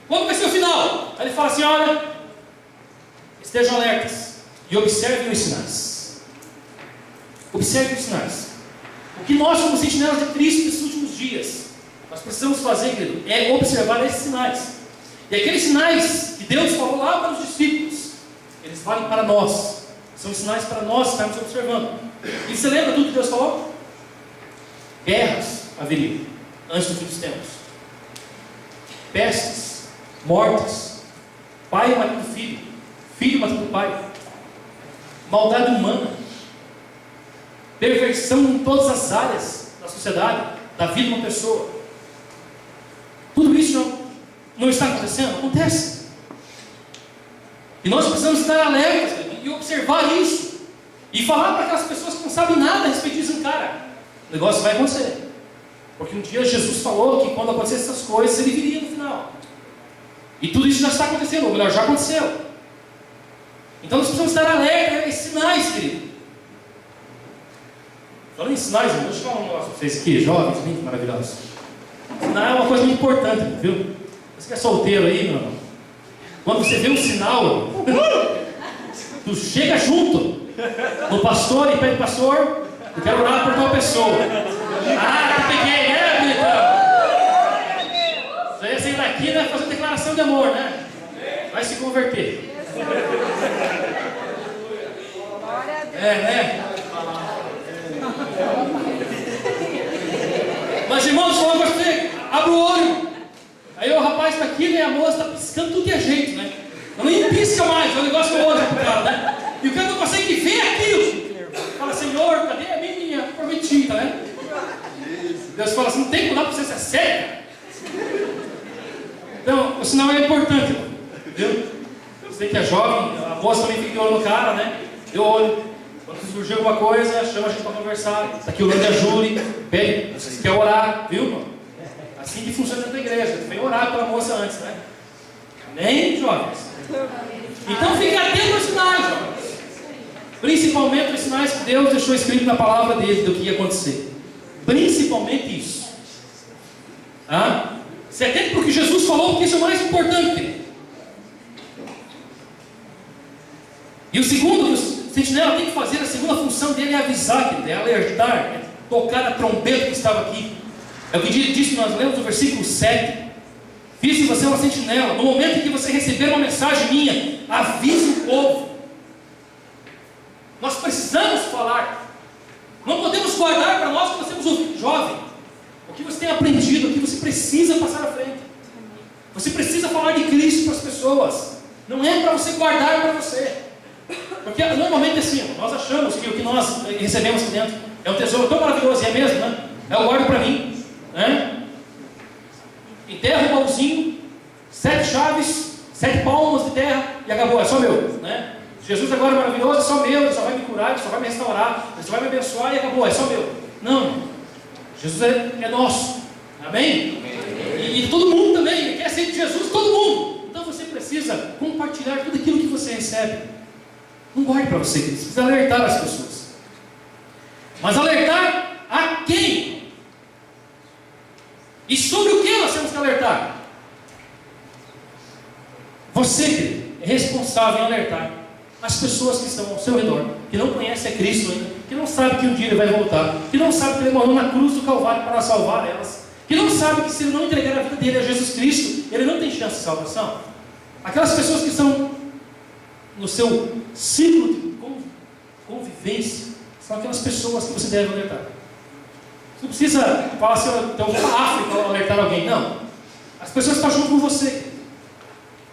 A: Quando vai ser o final? Aí ele fala assim: olha, estejam alertas e observem os sinais. Observem os sinais. O que nós, como sentinelas de Cristo nesses últimos dias, nós precisamos fazer, querido, é observar esses sinais. E aqueles sinais que Deus falou lá para os discípulos, eles valem para nós. São sinais para nós estarmos observando. E você lembra tudo que Deus falou? Guerras haveriam antes do fim dos tempos. Pestes, mortes, pai matando filho, filho matando pai, maldade humana, perversão em todas as áreas da sociedade, da vida de uma pessoa. Tudo isso não está acontecendo? Acontece. E nós precisamos estar alertas e observar isso. E falar para aquelas pessoas que não sabem nada a respeito disso, cara, o negócio vai acontecer. Porque um dia Jesus falou que quando acontecessem essas coisas, ele viria no final. E tudo isso já está acontecendo, ou melhor, já aconteceu. Então nós precisamos estar alerta a esses sinais, querido. Falando em sinais, deixa eu falar um negócio para vocês aqui, jovens, muito maravilhosos. Sinal é uma coisa muito importante, viu? Você que é solteiro aí, meu irmão. Quando você vê um sinal, tu chega junto no pastor e pede, pastor, eu quero orar por tal pessoa. Ah, eu peguei, né, bonitão? Você ia sair daqui, né, fazer declaração de amor, né? Vai se converter. Né? Mas, irmãos, só você abre o olho. Aí o rapaz está aqui, né? A moça está piscando tudo que é jeito, né? Ela nem pisca mais, é um negócio que eu olho pro cara, né? E o cara não consegue ver aquilo. Fala, Senhor, cadê a minha prometida, né? Deus fala assim, não tem como dar para você ser sério. Então, o sinal é importante, viu? Você que é jovem, a moça também fica de olho no cara, né? Eu olho. Quando surgir alguma coisa, chama a gente para conversar. Está aqui o nome da Júlia, pede, você quer orar, viu, irmão? Assim que funciona dentro da igreja. Vem orar pela moça antes, né? Amém, jovens? Então fique atento aos sinais, jovens. Principalmente os sinais que Deus deixou escrito na palavra dele do que ia acontecer. Principalmente isso. Se atente porque Jesus falou, porque isso é o mais importante. E o segundo que o sentinela tem que fazer, a segunda função dele é avisar, é alertar, é tocar a trombeta que estava aqui. É o que diz que nós lemos no versículo 7. Fiz de você uma sentinela. No momento em que você receber uma mensagem minha, avise o povo. Nós precisamos falar. Não podemos guardar para nós que nós temos jovem. O que você tem aprendido, o que você precisa passar à frente. Você precisa falar de Cristo para as pessoas. Não é para você guardar para você. Porque normalmente assim, nós achamos que o que nós recebemos aqui dentro é um tesouro tão maravilhoso, e é mesmo, né? Eu guardo para mim, né? Enterra o baúzinho, 7 chaves, 7 palmos de terra e acabou, é só meu, né? Jesus agora é maravilhoso, é só meu, ele só vai me curar, ele só vai me restaurar, ele só vai me abençoar e acabou, é só meu. Não, Jesus é nosso, amém? E todo mundo também, ele quer ser de Jesus, todo mundo. Então você precisa compartilhar tudo aquilo que você recebe. Não guarde para você, você precisa alertar as pessoas. Mas alertar a quem? E sobre o que nós temos que alertar? Você é responsável em alertar as pessoas que estão ao seu redor, que não conhecem a Cristo ainda, que não sabem que um dia Ele vai voltar, que não sabem que Ele morreu na cruz do Calvário para salvar elas, que não sabem que se Ele não entregar a vida dele a Jesus Cristo, Ele não tem chance de salvação. Aquelas pessoas que estão no seu ciclo de convivência, são aquelas pessoas que você deve alertar. Você não precisa falar assim, então eu vou para a África para alertar alguém. Não. As pessoas que estão junto com você,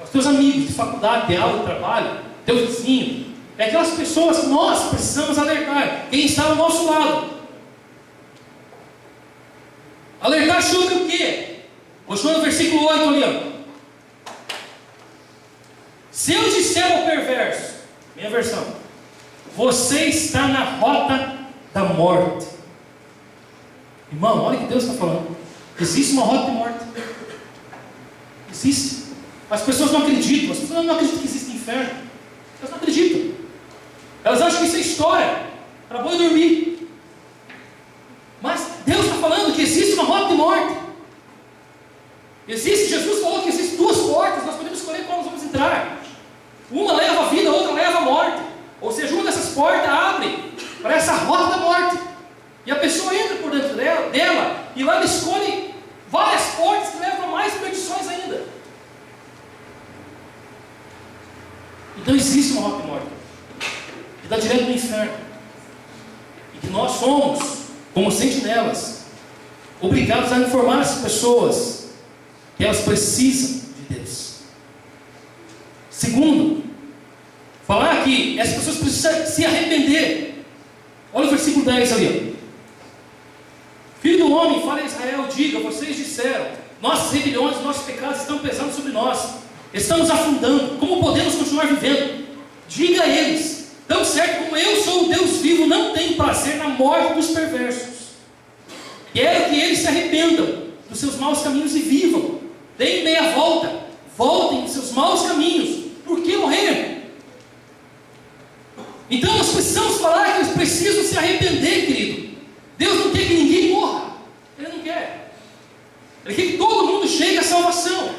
A: os teus amigos de faculdade, de aula, de trabalho, teu vizinho, é aquelas pessoas que nós precisamos alertar, quem está ao nosso lado. Alertar sobre o quê? Continua no versículo 8 ali, ó. Se eu disser ao perverso, minha versão, você está na rota da morte. Irmão, olha o que Deus está falando. Existe uma rota de morte. Existe. As pessoas não acreditam. As pessoas não acreditam que existe inferno. Elas não acreditam. Elas acham que isso é história. Para boi dormir. Mas Deus está falando que existe uma rota de morte. Existe, Jesus falou que existem 2 portas. Nós podemos escolher qual nós vamos entrar. Uma leva a vida, a outra leva a morte. Ou seja, uma dessas portas abre para essa rota da morte. E a pessoa entra por dentro dela e lá ela escolhe várias portas que levam a mais perdições ainda. Então existe uma rota de morte que dá direto no inferno. E que nós somos, como sentinelas, obrigados a informar as pessoas que elas precisam de Deus. Segundo, falar que as pessoas precisam se arrepender. Olha o versículo 10 ali, ó. Filho do homem, fala a Israel, diga, vocês disseram, nossas rebeliões, nossos pecados estão pesando sobre nós, estamos afundando, como podemos continuar vivendo? Diga a eles, tão certo como eu sou o Deus vivo, não tenho prazer na morte dos perversos, Quero que eles se arrependam dos seus maus caminhos e vivam. Deem meia volta. Voltem dos seus maus caminhos. Por que morrer? Então nós precisamos falar que eles precisam se arrepender, querido. Deus não quer que ninguém morra. Ele não quer. Ele quer que todo mundo chegue à salvação.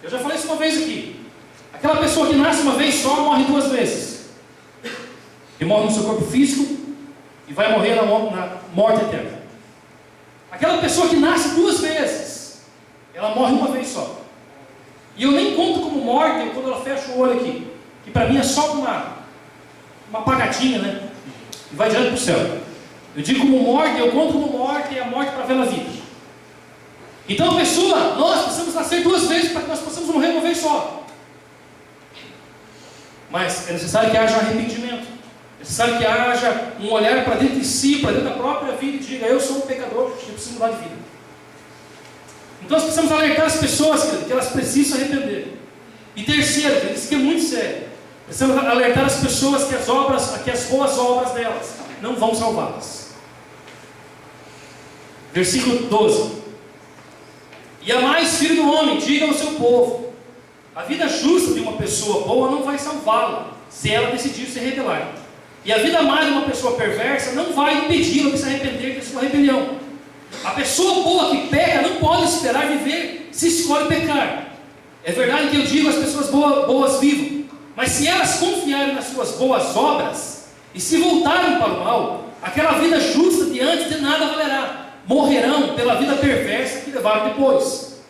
A: Eu já falei isso uma vez aqui. Aquela pessoa que nasce uma vez só, morre 2 vezes. Que morre no seu corpo físico e vai morrer na morte eterna. Aquela pessoa que nasce 2 vezes, ela morre uma vez só. E eu nem conto como morte quando ela fecha o olho aqui, que para mim é só uma apagadinha, né? E vai direto para o céu. Eu digo como morte, eu conto como morte, é a morte para ver a vida. Então a pessoa, nós precisamos nascer 2 vezes para que nós possamos morrer uma vez só. Mas é necessário que haja arrependimento. É necessário que haja um olhar para dentro de si, para dentro da própria vida e diga: eu sou um pecador, eu preciso mudar de vida. Então nós precisamos alertar as pessoas, que elas precisam se arrepender. E terceiro, isso que é muito sério, precisamos alertar as pessoas que as boas obras delas não vão salvá-las. Versículo 12: e a mais filho do homem, diga ao seu povo: a vida justa de uma pessoa boa não vai salvá-la, se ela decidir se rebelar. E a vida má de uma pessoa perversa não vai impedi-la de se arrepender de sua rebelião. A pessoa boa que peca não pode esperar viver se escolhe pecar. É verdade que eu digo: as pessoas boas vivam. Mas se elas confiarem nas suas boas obras e se voltarem para o mal, aquela vida justa de antes de nada valerá. Morrerão pela vida perversa que levaram depois.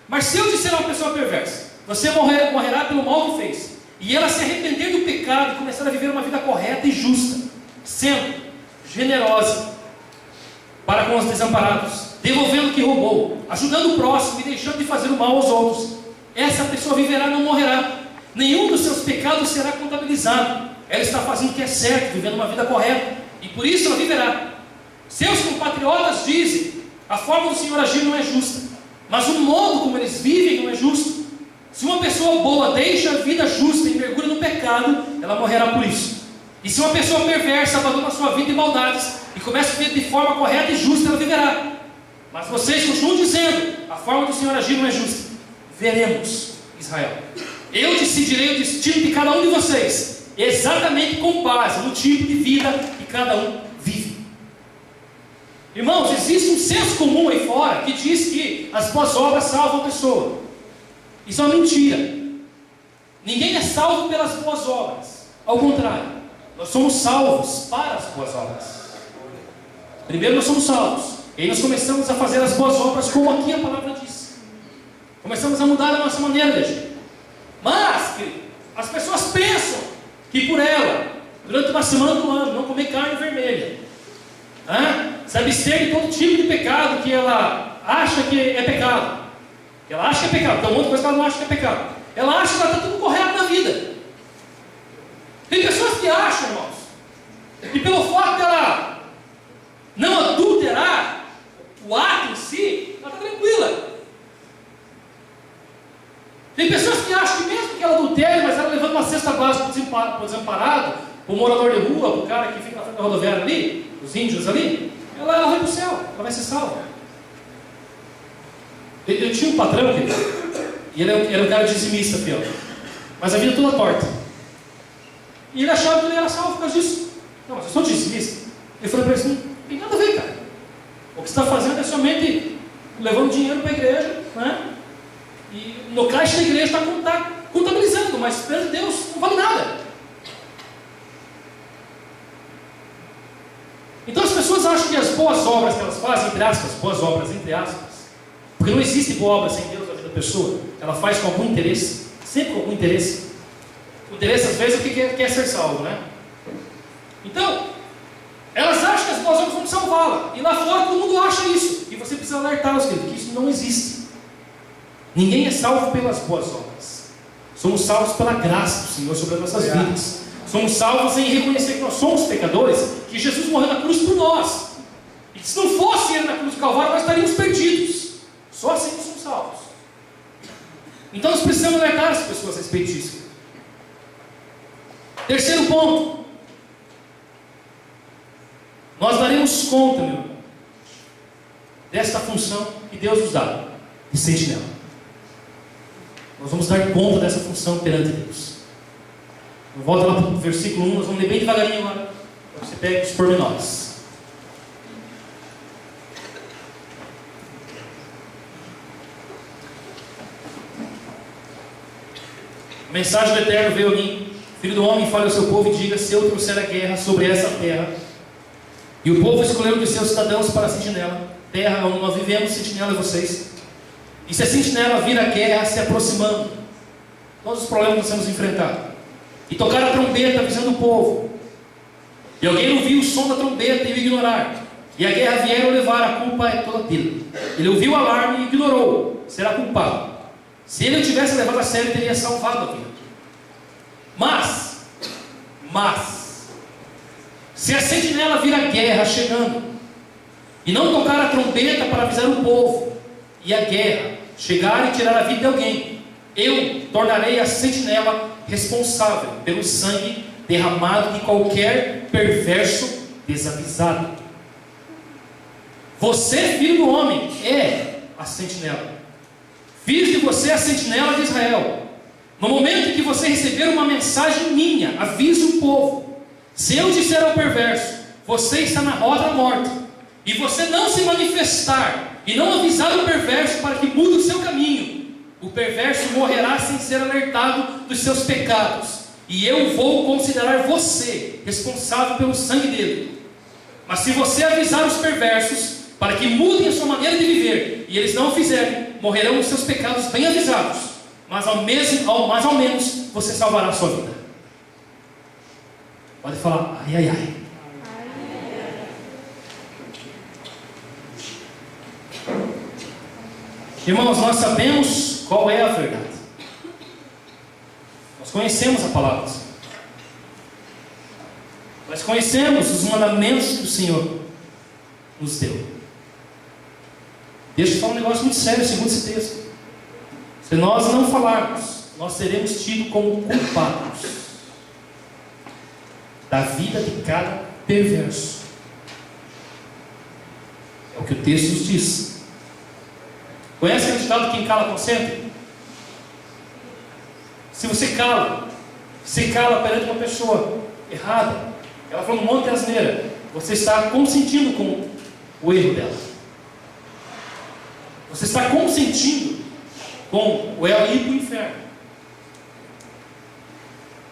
A: Mas se eu disser a uma pessoa perversa: você morrerá pelo mal que fez, e ela se arrepender do pecado e começar a viver uma vida correta e justa, sendo generosa para com os desamparados, devolvendo o que roubou, ajudando o próximo e deixando de fazer o mal aos outros, essa pessoa viverá e não morrerá. Nenhum dos seus pecados será contabilizado. Ela está fazendo o que é certo, vivendo uma vida correta, e por isso ela viverá. Seus compatriotas dizem: a forma do Senhor agir não é justa, mas o modo como eles vivem não é justo. Se uma pessoa boa deixa a vida justa e mergulha no pecado, ela morrerá por isso. E se uma pessoa perversa abandona a sua vida em maldades e começa a viver de forma correta e justa, ela viverá. Mas vocês continuam dizendo: a forma do Senhor agir não é justa. Veremos, Israel. Eu decidirei o destino de cada um de vocês, exatamente com base no tipo de vida que cada um vive. Irmãos, existe um senso comum aí fora que diz que as boas obras salvam a pessoa. Isso é uma mentira. Ninguém é salvo pelas boas obras. Ao contrário, nós somos salvos para as boas obras. Primeiro nós somos salvos, e aí nós começamos a fazer as boas obras como aqui a palavra diz. Começamos a mudar a nossa maneira de agir. Mas, as pessoas pensam que por ela, durante uma semana do ano, não comer carne vermelha, se abster de todo tipo de pecado que ela acha que é pecado. Ela acha que é pecado, tem um monte de coisa que ela não acha que é pecado. Ela acha que ela está tudo correto na vida. Tem pessoas que acham, irmãos, que pelo fato dela não adulterar o ato em si, ela está tranquila. Tem pessoas que acham que mesmo que ela adultere, mas ela levando uma cesta básica para o desamparado, para o morador de rua, para o cara que fica na frente da rodoviária ali, os índios ali, ela vai para o céu, ela vai ser salva. Eu tinha um patrão, e ele era um cara dizimista, fiel, mas a vida toda torta. E ele achava que ele era salvo por causa disso. Não, mas eu sou dizimista. Ele falou para ele assim: não tem nada a ver, cara. O que você está fazendo é somente levando dinheiro para a igreja, né? E no caixa da igreja está contabilizando, mas perante Deus não vale nada. Então as pessoas acham que as boas obras que elas fazem, entre aspas, boas obras, entre aspas, porque não existe boa obra sem Deus na vida da pessoa, ela faz com algum interesse, sempre com algum interesse. O interesse às vezes é o que quer ser salvo, né? Então, elas acham que as boas obras vão salvá-la, e lá fora todo mundo acha isso, e você precisa alertá-los, querido, que isso não existe. Ninguém é salvo pelas boas obras. Somos salvos pela graça do Senhor sobre as nossas vidas. Somos salvos em reconhecer que nós somos pecadores, que Jesus morreu na cruz por nós, e que se não fosse Ele na cruz do Calvário, nós estaríamos perdidos. Só assim nós somos salvos. Então nós precisamos alertar as pessoas a respeito disso. Terceiro ponto: nós daremos conta, meu irmão, desta função que Deus nos dá, de sentinela. Nós vamos dar conta dessa função perante Deus. Volta lá para o versículo 1, nós vamos ler bem devagarinho agora, para que você pegue os pormenores. A mensagem do Eterno veio a mim: Filho do homem, fale ao seu povo e diga: se eu trouxer a guerra sobre essa terra, e o povo escolheu de seus cidadãos para a sentinela, terra onde nós vivemos, sentinela é vocês, e se a sentinela vir a guerra se aproximando, todos os problemas que nós temos enfrentado, e tocar a trombeta avisando o povo, e alguém ouviu o som da trombeta e o ignorar, e a guerra vier ou levar, a culpa é toda dele. Ele ouviu o alarme e ignorou, será culpado. Se ele o tivesse levado a sério, teria salvado a vida. Mas, se a sentinela vir a guerra chegando, e não tocar a trombeta para avisar o povo, e a guerra chegar e tirar a vida de alguém, eu tornarei a sentinela responsável pelo sangue derramado de qualquer perverso desavisado. Você, filho do homem, é a sentinela. Fiz de você a sentinela de Israel. No momento em que você receber uma mensagem minha, avise o povo. Se eu disser ao perverso: você está na rota da morte, e você não se manifestar e não avisar o perverso para que mude o seu caminho, o perverso morrerá sem ser alertado dos seus pecados, e eu vou considerar você responsável pelo sangue dele. Mas se você avisar os perversos para que mudem a sua maneira de viver, e eles não o fizerem, morrerão os seus pecados bem avisados, mas ao menos você salvará a sua vida. Pode falar: ai, ai, ai. Irmãos, nós sabemos qual é a verdade. Nós conhecemos a palavra. Nós conhecemos os mandamentos que o Senhor nos deu. Deixa eu falar um negócio muito sério segundo esse texto. Se nós não falarmos, nós seremos tidos como culpados da vida de cada perverso. É o que o texto nos diz. Conhece aquele ditado: quem cala consente? Se você cala perante uma pessoa errada, ela falou um monte de asneira, você está consentindo com o erro dela. Você está consentindo com ela ir para o inferno.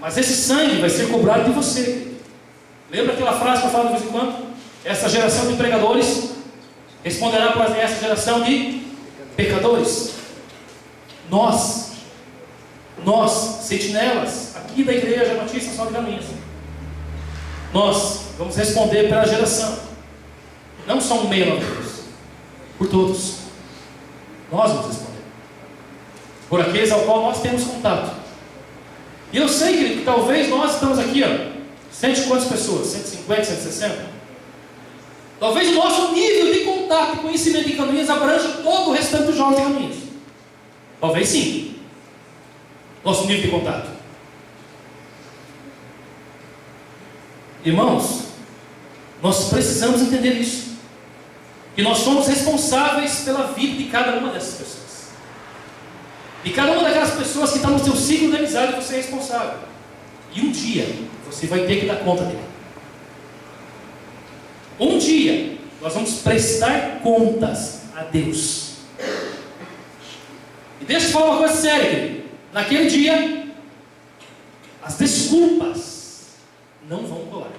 A: Mas esse sangue vai ser cobrado de você. Lembra aquela frase que eu falo de vez em quando? Essa geração de pregadores responderá para essa geração de pecadores. Nós, sentinelas aqui da Igreja Batista Sol de Caminhos, nós vamos responder pela geração, não só um meio a Deus, por todos. Nós vamos responder por aqueles ao qual nós temos contato. E eu sei, querido, que talvez nós estamos aqui, cento e quantas pessoas? 150, 160? Talvez o nosso nível de contato e conhecimento em Caminhos abrange todo o restante dos jovens de Caminhos. Talvez sim. Nosso nível de contato. Irmãos, nós precisamos entender isso. Que nós somos responsáveis pela vida de cada uma dessas pessoas. De cada uma daquelas pessoas que está no seu ciclo de amizade, você é responsável. E um dia, você vai ter que dar conta dele. Um dia, nós vamos prestar contas a Deus. E deixa eu falar uma coisa séria, querido. Naquele dia, as desculpas não vão colar.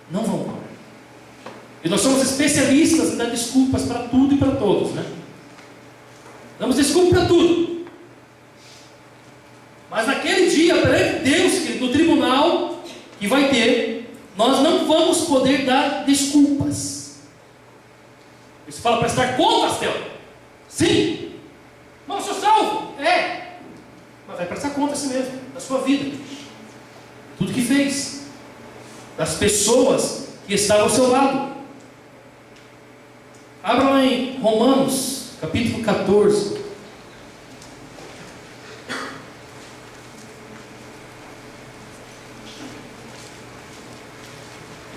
A: Não vão colar. E nós somos especialistas em dar desculpas para tudo e para todos, né? Damos desculpa para tudo. Mas naquele dia, perante Deus, querido, no tribunal que vai ter, nós não vamos poder dar desculpas. Isso fala prestar contas, Theo. Sim. Mas eu sou salvo? É. Mas vai prestar conta a si mesmo, da sua vida. Tudo que fez. Das pessoas que estavam ao seu lado. Abra lá em Romanos, capítulo 14.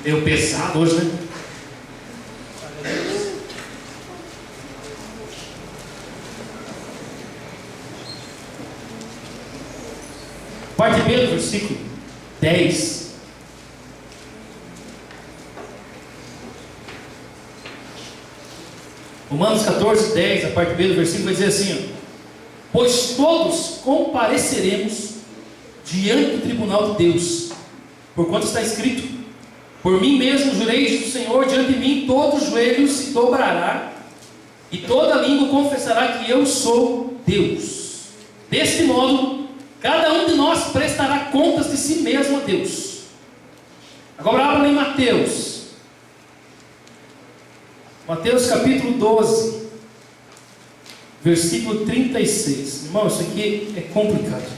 A: Meio pesado hoje, né? parte B do versículo 10. Romanos 14, 10, a parte B do versículo vai dizer assim: ó, pois todos compareceremos diante do tribunal de Deus, porquanto está escrito: por mim mesmo jurei do Senhor, diante de mim todo joelho se dobrará e toda língua confessará que eu sou Deus. Deste modo, cada um de nós prestará contas de si mesmo a Deus. Agora abra em Mateus. Mateus capítulo 12, versículo 36. Irmão, isso aqui é complicado.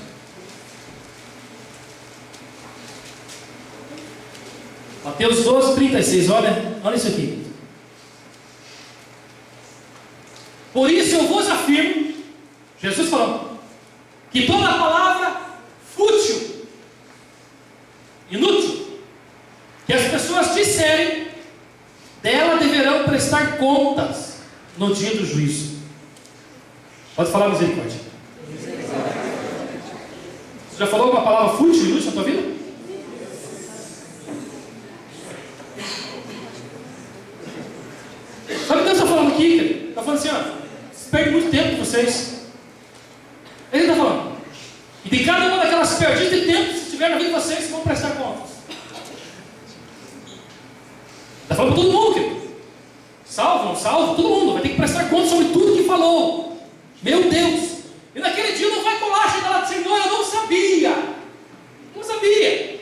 A: Mateus 12, 36. Olha isso aqui. Por isso eu vos afirmo, Jesus falando, que toda palavra fútil, inútil, que as pessoas disserem, dela deverão prestar contas no dia do juízo. Pode falar misericórdia. Você já falou uma palavra fútil e inútil na tua vida? Sabe o que Deus está falando aqui? Ele está falando assim, ó, perde muito tempo de vocês. Ele está falando. E de cada uma daquelas perdidas de tempo, se tiver na vida de vocês, vão prestar contas. Está falando para todo mundo, querido. Salvo, não salvo, todo mundo vai ter que prestar conta sobre tudo que falou. Meu Deus! E naquele dia não vai colar, chegar lá do Senhor, eu não sabia. Não sabia.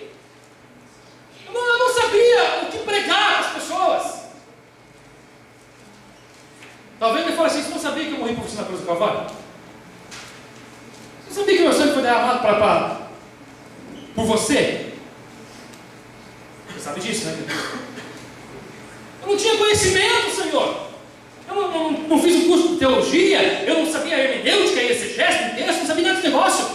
A: Eu não sabia o que pregar às pessoas. Talvez ele fale assim: você não sabia que eu morri por você na cruz do Calvário? Você sabia que meu sangue foi derramado por você? Você sabe disso, né? Eu não tinha conhecimento, Senhor. Eu não fiz um curso de teologia. Eu não sabia a hermenêutica e exegese do texto. Não sabia nada desse negócio.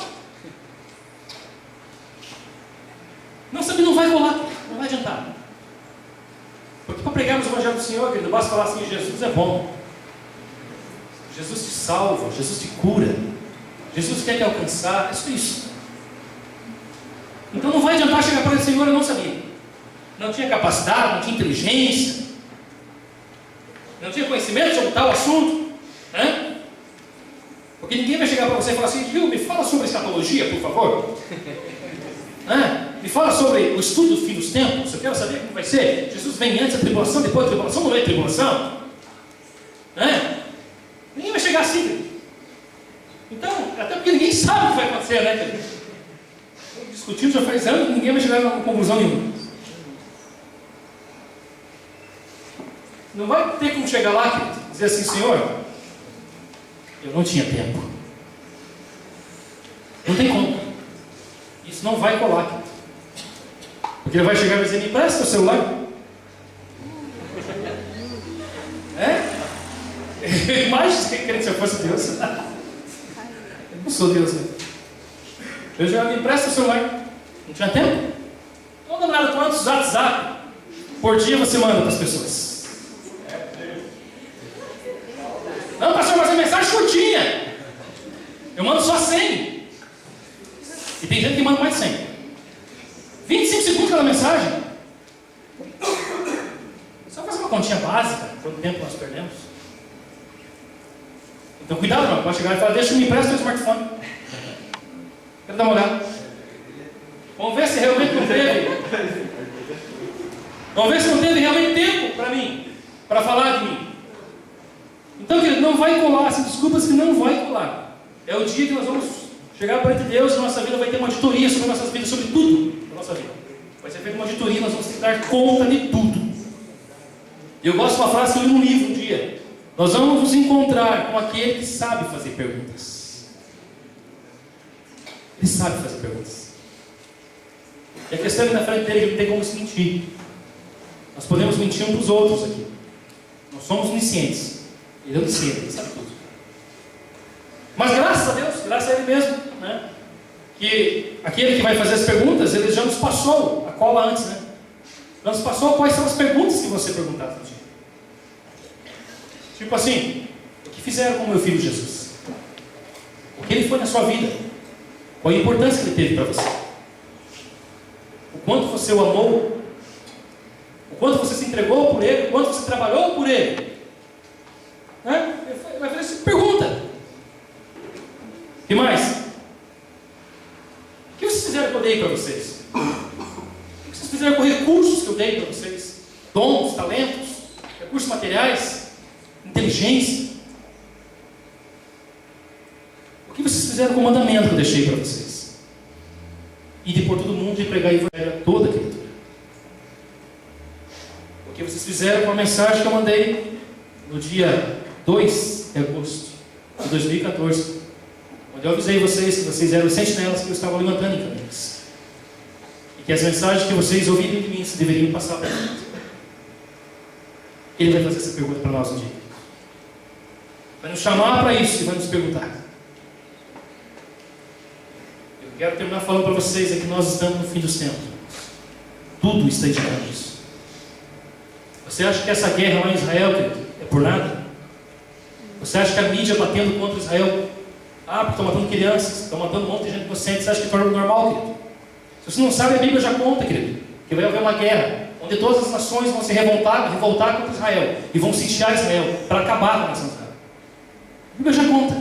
A: Não sabia, não vai rolar. Não vai adiantar. Porque para pregarmos o Evangelho do Senhor, querido, basta falar assim: Jesus é bom. Jesus te salva, Jesus te cura, Jesus quer te alcançar, é só isso. Então não vai adiantar chegar para ele: Senhor, eu não sabia, não tinha capacidade, não tinha inteligência, não tinha conhecimento sobre tal assunto, né? Porque ninguém vai chegar para você e falar assim: viu, me fala sobre escatologia, por favor. Me fala sobre o estudo do fim dos tempos, eu quero saber como vai ser. Jesus vem antes da tribulação, depois da tribulação, não é tribulação, ninguém vai chegar assim. Então, até porque ninguém sabe o que vai acontecer, né? Discutindo já faz anos, ninguém vai chegar a conclusão nenhuma. Não vai ter como chegar lá, querido, dizer assim: Senhor, eu não tinha tempo. Não tem como. Isso não vai colar, querido. Porque ele vai chegar e vai dizer: me empresta o celular. Imagina que querendo que eu fosse Deus. Eu não sou Deus, né? Eu já me empresta o celular. Não tinha tempo? Não dá nada. Quantos WhatsApp por dia você manda para as pessoas? Não, pastor, mas é mensagem curtinha. Eu mando só 100. E tem gente que manda mais de 100. 25 segundos cada mensagem. Só fazer uma continha básica. Quanto tempo nós perdemos? Então cuidado, não pode chegar e falar: deixa eu me emprestar o smartphone. Quero dar uma olhada. Vamos ver se realmente não teve. Vamos ver se não teve realmente tempo para mim, para falar de mim. Então, querido, não vai colar. Se desculpas que não vai colar. É o dia que nós vamos chegar perante Deus e nossa vida vai ter uma auditoria sobre nossas vidas, sobre tudo da nossa vida. Vai ser feita uma auditoria, nós vamos ter que dar conta de tudo. Eu gosto de uma frase que eu li num livro um dia: nós vamos nos encontrar com aquele que sabe fazer perguntas. Ele sabe fazer perguntas. E a questão é que na frente dele, ele não tem como se mentir. Nós podemos mentir uns para os outros aqui. Nós somos oniscientes. Ele é onisciente, ele sabe tudo. Mas graças a Deus, graças a Ele mesmo, né? Que aquele que vai fazer as perguntas, ele já nos passou a cola antes, né? Já nos passou quais são as perguntas que você perguntar no dia. Tipo assim: o que fizeram com o meu filho Jesus? O que ele foi na sua vida? Qual a importância que ele teve para você? O quanto você o amou? O quanto você se entregou por ele? O quanto você trabalhou por ele? Ele vai fazer essa pergunta. O que mais? O que vocês fizeram que eu dei para vocês? O que vocês fizeram com recursos que eu dei para vocês? Dons, talentos, recursos materiais, inteligência. O que vocês fizeram com o mandamento que eu deixei para vocês? Ir por todo mundo e pregar a evangelho a toda a criatura. O que vocês fizeram com a mensagem que eu mandei no dia 2 de agosto de 2014, onde eu avisei vocês que vocês eram os sentinelas que eu estava levantando em caminhos, e que as mensagens que vocês ouviram de mim se deveriam passar para frente. Ele vai fazer essa pergunta para nós um dia. Vai nos chamar para isso e vai nos perguntar. Eu quero terminar falando para vocês é que nós estamos no fim dos tempos. Tudo está indicando isso. Você acha que essa guerra lá em Israel, querido, é por nada? Você acha que a mídia batendo contra Israel, porque estão matando crianças, estão matando um monte de gente inocente, você acha que é normal, querido? Se você não sabe, a Bíblia já conta, querido, que vai haver uma guerra, onde todas as nações vão se revoltar contra Israel, e vão sitiar Israel, para acabar com a nação de Israel. A Bíblia já conta.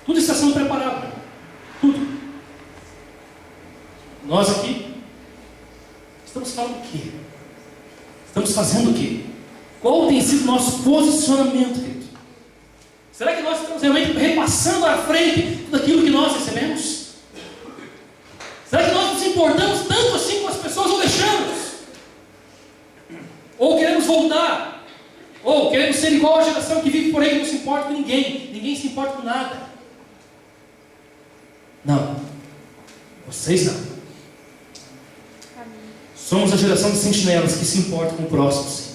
A: Tudo está sendo preparado, né? Tudo. Nós aqui, estamos falando o quê? Estamos fazendo o quê? Qual tem sido o nosso posicionamento, querido? Será que nós estamos realmente repassando à frente tudo aquilo que nós recebemos? Será que nós nos importamos tanto assim com as pessoas ou deixamos? Ou queremos voltar? Ou queremos ser igual à geração que vive por aí e não se importa com ninguém? Ninguém se importa com nada. Não. Vocês não. Somos a geração de sentinelas que se importa com o próximo, sim.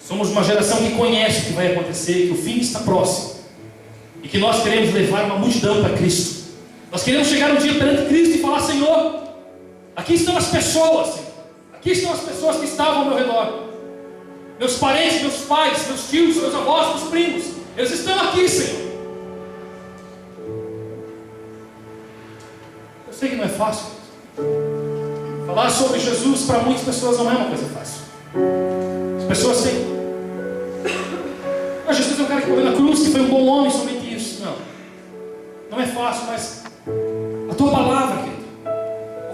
A: Somos uma geração que conhece o que vai acontecer, que o fim está próximo. E que nós queremos levar uma multidão para Cristo. Nós queremos chegar um dia perante Cristo e falar: Senhor, aqui estão as pessoas, Senhor. Aqui estão as pessoas que estavam ao meu redor. Meus parentes, meus pais, meus tios, meus avós, meus primos. Eles estão aqui, Senhor. Eu sei que não é fácil. Falar sobre Jesus para muitas pessoas não é uma coisa fácil. As pessoas têm... Jesus é um cara que morreu na cruz, que foi um bom homem, somente isso. Não. Não é fácil, mas a tua palavra, querido,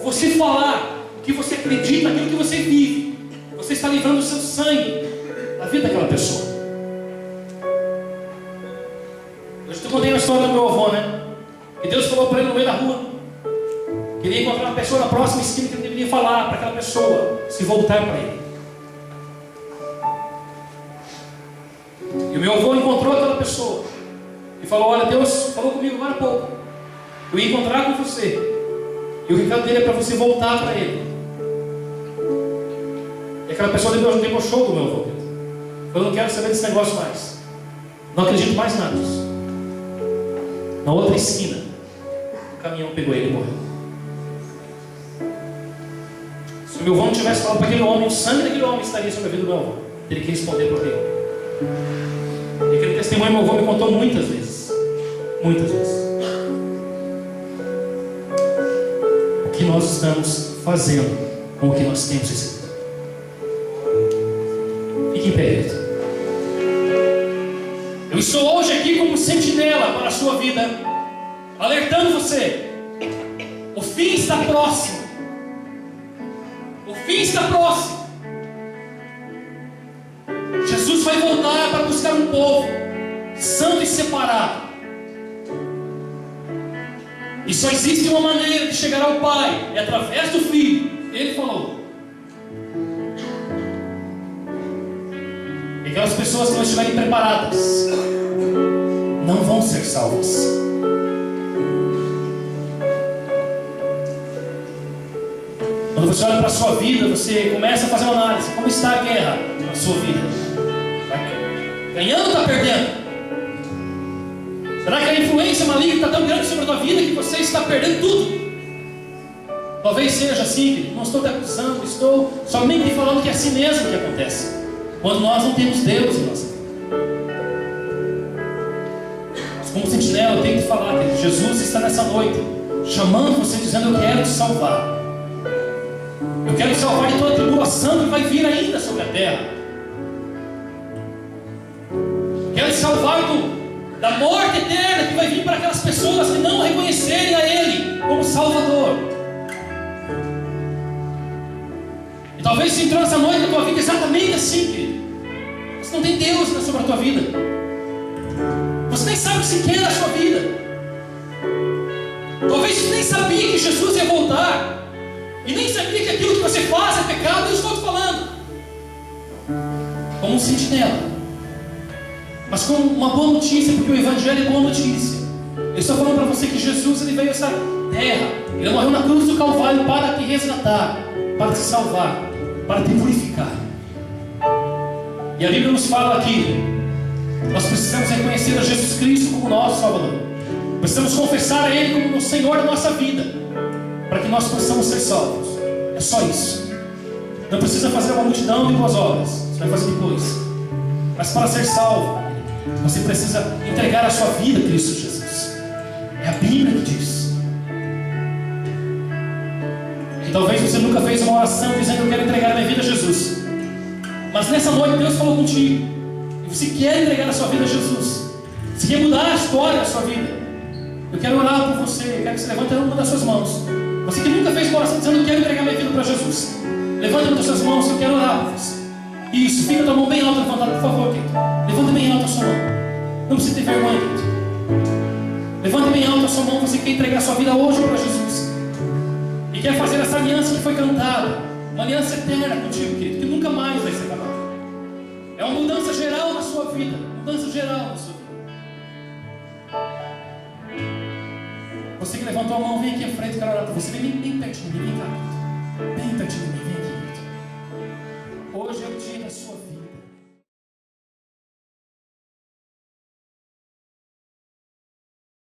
A: você falar o que você acredita, aquilo que você vive, você está livrando o seu sangue da vida daquela pessoa. Hoje eu contei a história do meu avô, né? Que Deus falou para ele no meio da rua que ele ia encontrar uma pessoa na próxima esquina que ele deveria falar para aquela pessoa se voltar para ele. E o meu avô encontrou aquela pessoa e falou: olha, Deus falou comigo agora há pouco, eu ia encontrar com você, e o recado dele é para você voltar para ele. E aquela pessoa debochou do meu avô, falou: não quero saber desse negócio mais, não acredito mais nada disso. Na outra esquina, o caminhão pegou ele e morreu. Se o meu avô não tivesse falado para aquele homem, o sangue daquele homem estaria sobre a vida do meu avô. Ele queria responder para aquele homem. E aquele testemunho meu avô me contou muitas vezes. Muitas vezes. O que nós estamos fazendo com o que nós temos recebido? Fique em pé, querido. Eu estou hoje aqui como sentinela para a sua vida, alertando você. O fim está próximo. O fim está próximo. Jesus vai voltar para buscar um povo santo e separado. E só existe uma maneira de chegar ao Pai, é através do Filho. Ele falou. E aquelas pessoas que não estiverem preparadas não vão ser salvas. Quando você olha para a sua vida, você começa a fazer uma análise. Como está a guerra na sua vida? Está ganhando ou está perdendo? Será que a influência maligna está tão grande sobre a tua vida que você está perdendo tudo? Talvez seja assim, querido. Não estou te acusando, estou somente falando que é assim mesmo que acontece. Quando nós não temos Deus em nossa vida. Nós como sentinela, eu tenho que te falar, querido, Jesus está nessa noite chamando você, dizendo: eu quero te salvar. Eu quero te salvar de toda a tribulação que vai vir ainda sobre a terra. Eu quero te salvar da morte eterna que vai vir para aquelas pessoas que não reconhecerem a Ele como Salvador. E talvez se entrou nessa noite na tua vida exatamente assim, querido. Você não tem Deus sobre a tua vida. Você nem sabe o que se quer da sua vida. Talvez você nem sabia que Jesus ia voltar. E nem sabia que aquilo que você faz é pecado. Eu estou te falando como um sentinela, mas como uma boa notícia, porque o Evangelho é boa notícia. Eu estou falando para você que Jesus, ele veio a essa terra, ele morreu na cruz do Calvário para te resgatar, para te salvar, para te purificar. E a Bíblia nos fala aqui: nós precisamos reconhecer a Jesus Cristo como nosso Salvador. Precisamos confessar a Ele como o Senhor da nossa vida, para que nós possamos ser salvos. É só isso. Não precisa fazer uma multidão de boas obras, você vai fazer depois. Mas para ser salvo, você precisa entregar a sua vida a Cristo Jesus. É a Bíblia que diz. E talvez você nunca fez uma oração dizendo: eu quero entregar a minha vida a Jesus. Mas nessa noite Deus falou contigo, e você quer entregar a sua vida a Jesus. Você quer mudar a história da sua vida. Eu quero orar por você. Eu quero que você levante uma das suas mãos. Você que nunca fez uma oração dizendo: eu quero entregar minha vida para Jesus. Levante uma das suas mãos, eu quero orar por você. Isso, fica a tua mão bem alta levantada, por favor, querido. Levante bem alta a sua mão. Não precisa ter vergonha, querido. Levante bem alta a sua mão. Você quer entregar a sua vida hoje para Jesus e quer fazer essa aliança que foi cantada, uma aliança eterna contigo, querido, que nunca mais vai ser acabada. É uma mudança geral na sua vida. Mudança geral na sua vida. Você que levantou a mão, vem aqui à frente, quero orar para você. Vem bem pertinho de mim, vem cá, querido. Bem pertinho de mim, vem aqui, querido. Hoje é o dia da sua vida.